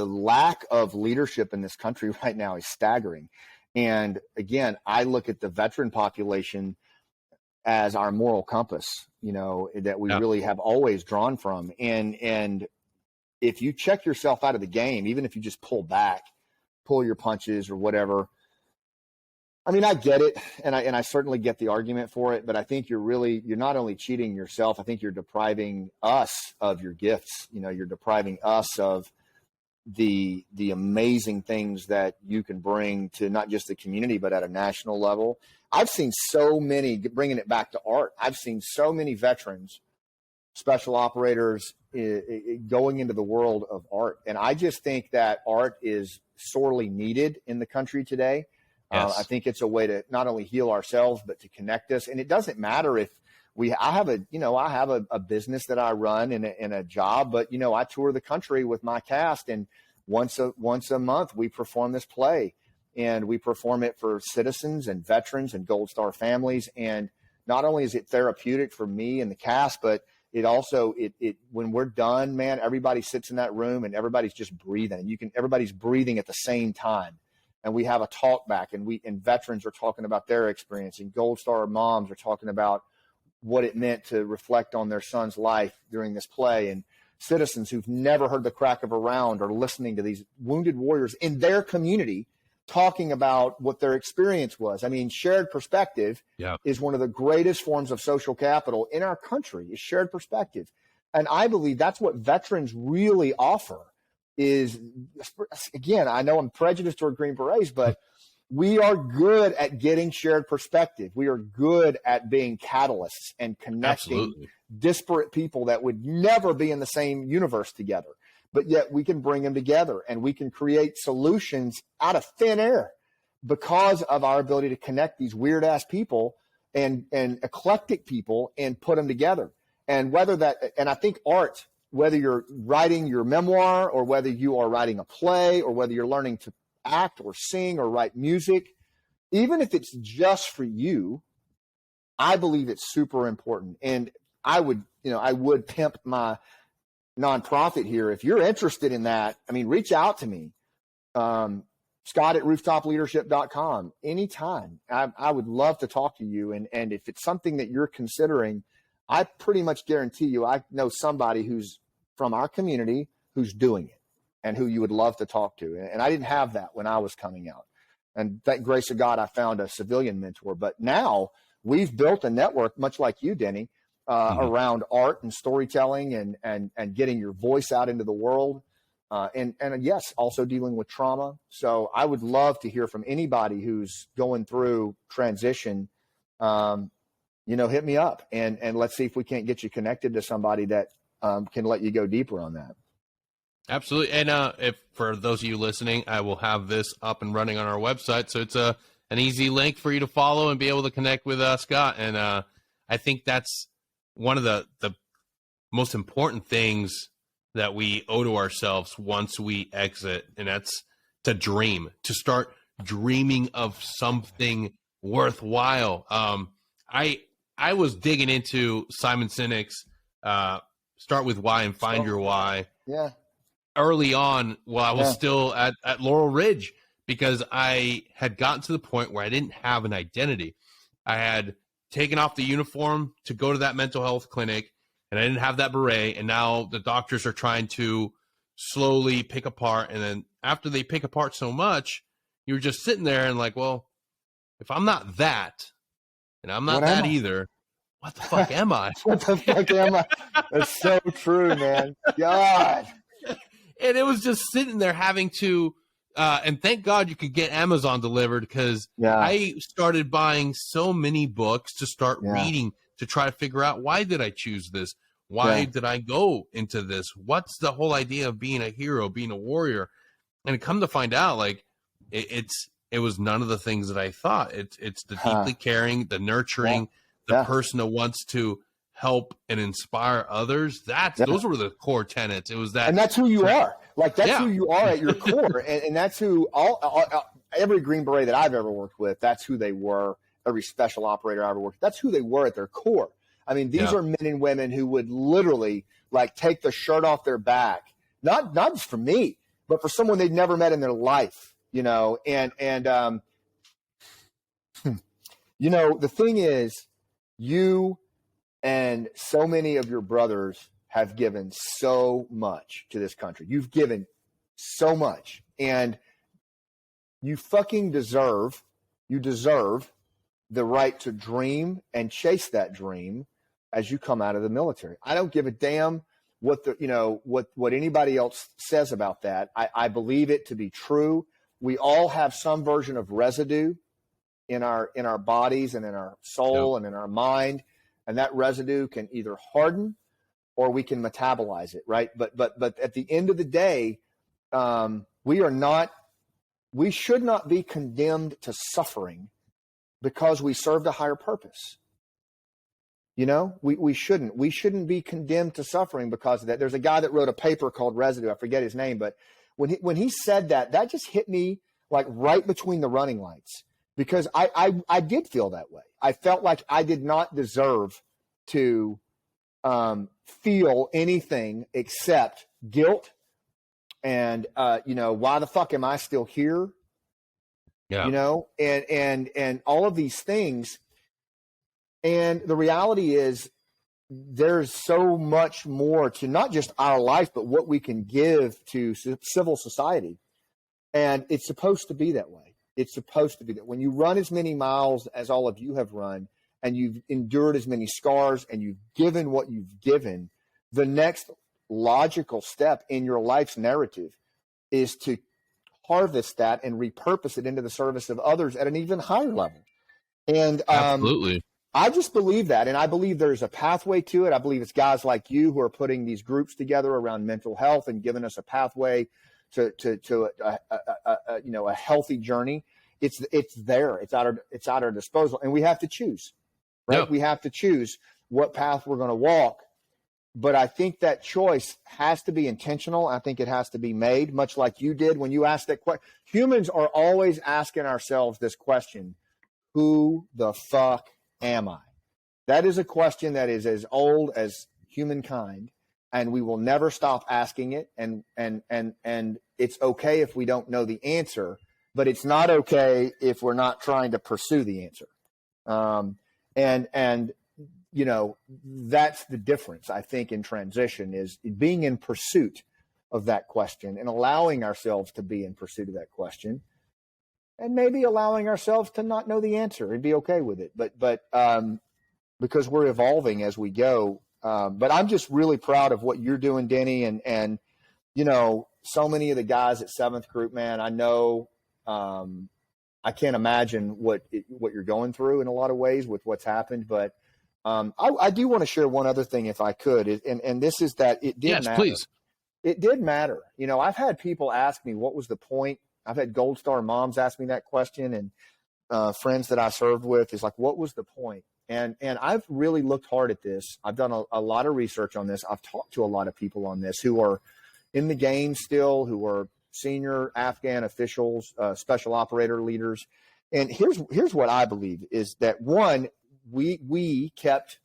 lack of leadership in this country right now is staggering. And again, I look at the veteran population as our moral compass, that we really have always drawn from. And if you check yourself out of the game, even if you just pull your punches or whatever, I mean, I get it. And I certainly get the argument for it, but I think you're not only cheating yourself, I think you're depriving us of your gifts. You're depriving us of the amazing things that you can bring to not just the community, but at a national level. I've seen so many, bringing it back to art, I've seen so many veterans, special operators going into the world of art. And I just think that art is sorely needed in the country today. Yes. I think it's a way to not only heal ourselves, but to connect us. And it doesn't matter if I have a business that I run in a job, but I tour the country with my cast, and once a month we perform this play, and we perform it for citizens and veterans and Gold Star families. And not only is it therapeutic for me and the cast, but it also, when we're done, man, everybody sits in that room and everybody's just breathing, and everybody's breathing at the same time. And we have a talk back, and veterans are talking about their experience, and Gold Star moms are talking about what it meant to reflect on their son's life during this play. And citizens who've never heard the crack of a round are listening to these wounded warriors in their community talking about what their experience was. I mean, shared perspective is one of the greatest forms of social capital in our country, is shared perspective. And I believe that's what veterans really offer is, again, I know I'm prejudiced toward Green Berets, but we are good at getting shared perspective. We are good at being catalysts and connecting disparate people that would never be in the same universe together, but yet we can bring them together and we can create solutions out of thin air because of our ability to connect these weird ass people and eclectic people and put them together. And and I think art, whether you're writing your memoir or whether you are writing a play or whether you're learning to act or sing or write music, even if it's just for you, I believe it's super important. And I would pimp my nonprofit here. If you're interested in that, I mean, reach out to me, Scott at rooftopleadership.com anytime. I would love to talk to you. And if it's something that you're considering, I pretty much guarantee you, I know somebody who's from our community who's doing it and who you would love to talk to. And I didn't have that when I was coming out. And thank grace of God, I found a civilian mentor. But now we've built a network, much like you, Denny, around art and storytelling and getting your voice out into the world. And yes, also dealing with trauma. So I would love to hear from anybody who's going through transition. Hit me up and let's see if we can't get you connected to somebody that can let you go deeper on that. Absolutely. And if for those of you listening, I will have this up and running on our website. So it's an easy link for you to follow and be able to connect with Scott. And I think that's one of the most important things that we owe to ourselves once we exit. And that's to dream, to start dreaming of something worthwhile. I was digging into Simon Sinek's Start With Why and Find Your Why. Yeah. Early on, while I was still at Laurel Ridge, because I had gotten to the point where I didn't have an identity. I had taken off the uniform to go to that mental health clinic, and I didn't have that beret. And now the doctors are trying to slowly pick apart. And then after they pick apart so much, you're just sitting there and like, well, if I'm not that, and I'm not that either, what the fuck am I? What the fuck am I? That's so true, man. God. And it was just sitting there having to, and thank God you could get Amazon delivered, because I started buying so many books to start reading to try to figure out, why did I choose this? Why did I go into this? What's the whole idea of being a hero, being a warrior? And come to find out, like, it was none of the things that I thought. It's the deeply caring, the nurturing, the person that wants to help and inspire others. Those were the core tenets. It was that, and that's who you are. Like, that's who you are at your core, and that's who every Green Beret that I've ever worked with. That's who they were. Every special operator I ever worked with, that's who they were at their core. I mean, these are men and women who would literally, like, take the shirt off their back, not just for me, but for someone they'd never met in their life. You know, and you know, the thing is, you and so many of your brothers have given so much to this country. You've given so much, and you fucking deserve the right to dream and chase that dream as you come out of the military. I don't give a damn what what anybody else says about that. I believe it to be true. We all have some version of residue in our bodies and in our soul and in our mind, and that residue can either harden or we can metabolize it, right? But at the end of the day, we should not be condemned to suffering because we served a higher purpose. You know, we shouldn't be condemned to suffering because of that. There's a guy that wrote a paper called Residue. I forget his name, but when he said that just hit me like right between the running lights, because I did feel that way. I felt like I did not deserve to feel anything except guilt and why the fuck am I still here? Yeah. You know, and all of these things. And the reality is, there's so much more to not just our life, but what we can give to civil society. And it's supposed to be that way. It's supposed to be that when you run as many miles as all of you have run, and you've endured as many scars, and you've given what you've given, the next logical step in your life's narrative is to harvest that and repurpose it into the service of others at an even higher level. And absolutely. I just believe that, and I believe there's a pathway to it. I believe it's guys like you who are putting these groups together around mental health and giving us a pathway to a healthy journey. It's there. It's at our disposal, and we have to choose, right? Yep. We have to choose what path we're going to walk. But I think that choice has to be intentional. I think it has to be made, much like you did when you asked that question. Humans are always asking ourselves this question: who the fuck am I? That is a question that is as old as humankind, and we will never stop asking it. And it's okay if we don't know the answer, but it's not okay if we're not trying to pursue the answer. And that's the difference, I think, in transition, is being in pursuit of that question and allowing ourselves to be in pursuit of that question. And maybe allowing ourselves to not know the answer and be okay with it, but because we're evolving as we go. But I'm just really proud of what you're doing, Denny, and so many of the guys at 7th Group, man. I know I can't imagine what you're going through in a lot of ways with what's happened, but I do want to share one other thing, if I could, and this is that it did matter. Please. It did matter. I've had people ask me, what was the point? I've had Gold Star moms ask me that question, and friends that I served with is like, what was the point? And I've really looked hard at this. I've done a lot of research on this. I've talked to a lot of people on this who are in the game still, who are senior Afghan officials, special operator leaders. And here's what I believe is that, one, we kept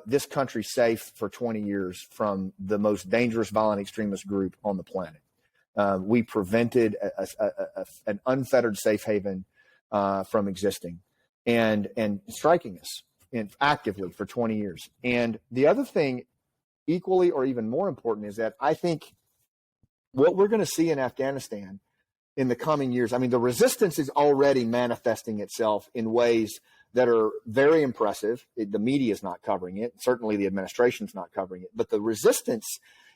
this country safe for 20 years from the most dangerous violent extremist group on the planet. We prevented an unfettered safe haven from existing and striking us actively for 20 years. And the other thing, equally or even more important, is that I think what we're going to see in Afghanistan in the coming years, I mean, the resistance is already manifesting itself in ways that are very impressive. The media is not covering it. Certainly the administration's not covering it. But the resistance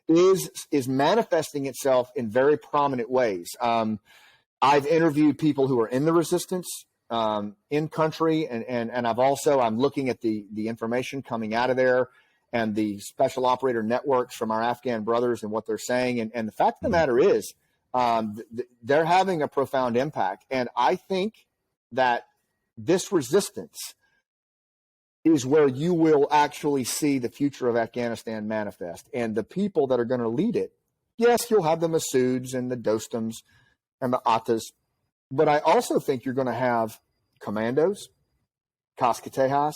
is manifesting itself in very prominent ways. I've interviewed people who are in the resistance in country, and I'm looking at the information coming out of there and the special operator networks from our Afghan brothers and what they're saying. And the fact of the matter is, they're having a profound impact. And I think that this resistance is where you will actually see the future of Afghanistan manifest. And the people that are going to lead it, yes, you'll have the Masouds and the Dostums and the Attas, but I also think you're going to have commandos, Kaskatejas,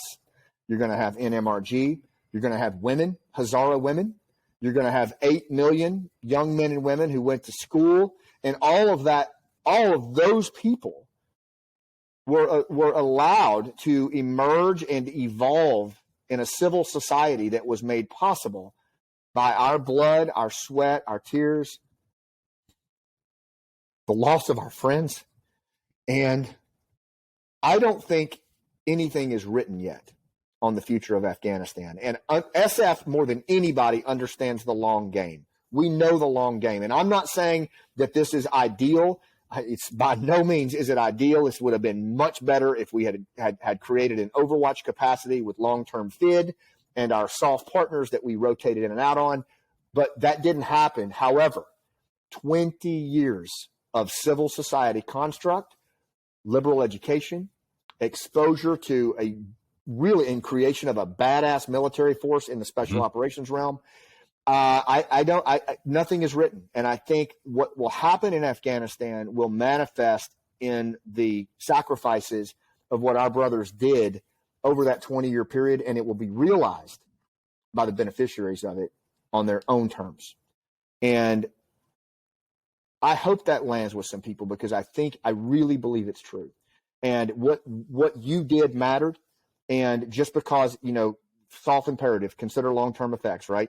you're going to have NMRG, you're going to have women, Hazara women, you're going to have 8 million young men and women who went to school, and all of that, all of those people were allowed to emerge and evolve in a civil society that was made possible by our blood, our sweat, our tears, the loss of our friends. And I don't think anything is written yet on the future of Afghanistan. And SF, more than anybody, understands the long game. We know the long game. And I'm not saying that this is ideal. It's by no means is it ideal. This would have been much better if we had created an Overwatch capacity with long-term FID and our soft partners that we rotated in and out on. But that didn't happen. However, 20 years of civil society construct, liberal education, exposure to in creation of a badass military force in the special operations realm. Nothing is written. And I think what will happen in Afghanistan will manifest in the sacrifices of what our brothers did over that 20-year period. And it will be realized by the beneficiaries of it on their own terms. And I hope that lands with some people, because I really believe it's true. And what you did mattered. And just because, soft imperative, consider long-term effects, right?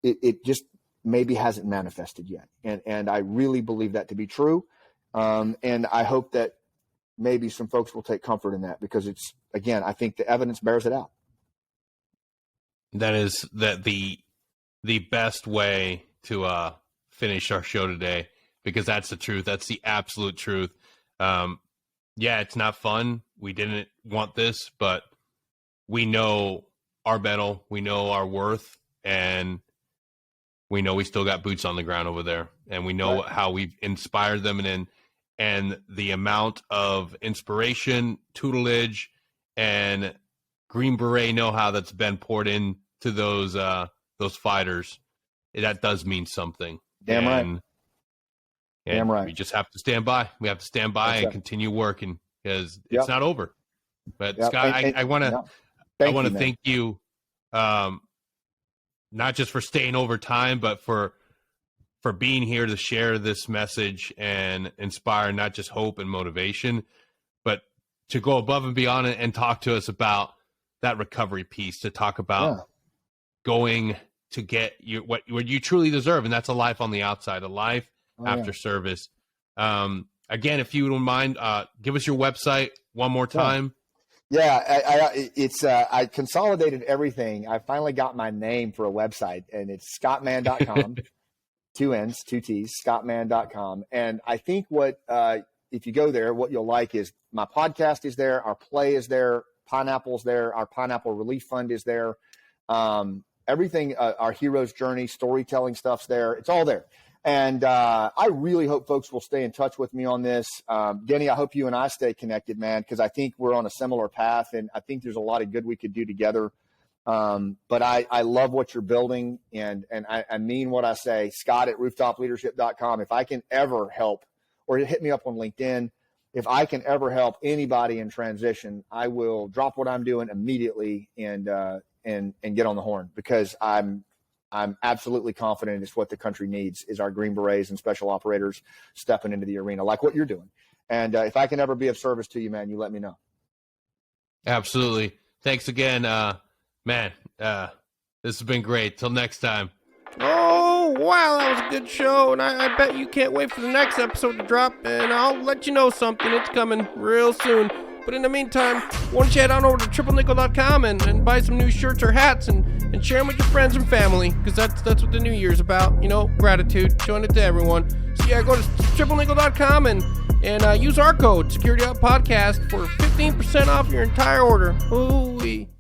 It just maybe hasn't manifested yet. And I really believe that to be true. And I hope that maybe some folks will take comfort in that, because I think the evidence bears it out. That is the best way to finish our show today, because that's the truth. That's the absolute truth. Yeah, it's not fun. We didn't want this, but we know our mettle, we know our worth, and we know we still got boots on the ground over there, and we know how we've inspired them, and the amount of inspiration, tutelage, and Green Beret know-how that's been poured into those fighters. That does mean something. Damn right. Damn right. We just have to stand by. We have to stand by and continue working, because it's not over. But Scott, I want to thank you, not just for staying over time, but for being here to share this message and inspire not just hope and motivation, but to go above and beyond it and talk to us about that recovery piece, to talk about going to get what you truly deserve, and that's a life on the outside, a life after service. Again, if you don't mind, give us your website one more time. I consolidated everything. I finally got my name for a website, and it's scottmann.com. 2 N's, 2 T's, scottmann.com. And I think if you go there, what you'll like is my podcast is there, our play is there, Pineapple's there, our Pineapple Relief Fund is there. Everything, our hero's journey, storytelling stuff's there. It's all there. And I really hope folks will stay in touch with me on this. Denny, I hope you and I stay connected, man, because I think we're on a similar path, and I think there's a lot of good we could do together. But I love what you're building, and I mean what I say. Scott at rooftopleadership.com. If I can ever help, or hit me up on LinkedIn, if I can ever help anybody in transition, I will drop what I'm doing immediately and get on the horn, because I'm I'm absolutely confident it's what the country needs is our Green Berets and special operators stepping into the arena like what you're doing. And if I can ever be of service to you, man, you let me know. Absolutely. Thanks again, man. This has been great. Till next time. Oh, wow, that was a good show, and I bet you can't wait for the next episode to drop, and I'll let you know something. It's coming real soon. But in the meantime, why don't you head on over to triplenickel.com and buy some new shirts or hats and share them with your friends and family, because that's what the new year's about, you know, gratitude, showing it to everyone. So yeah, go to triplenickel.com and use our code, Security Halt Podcast, for 15% off your entire order. Holy.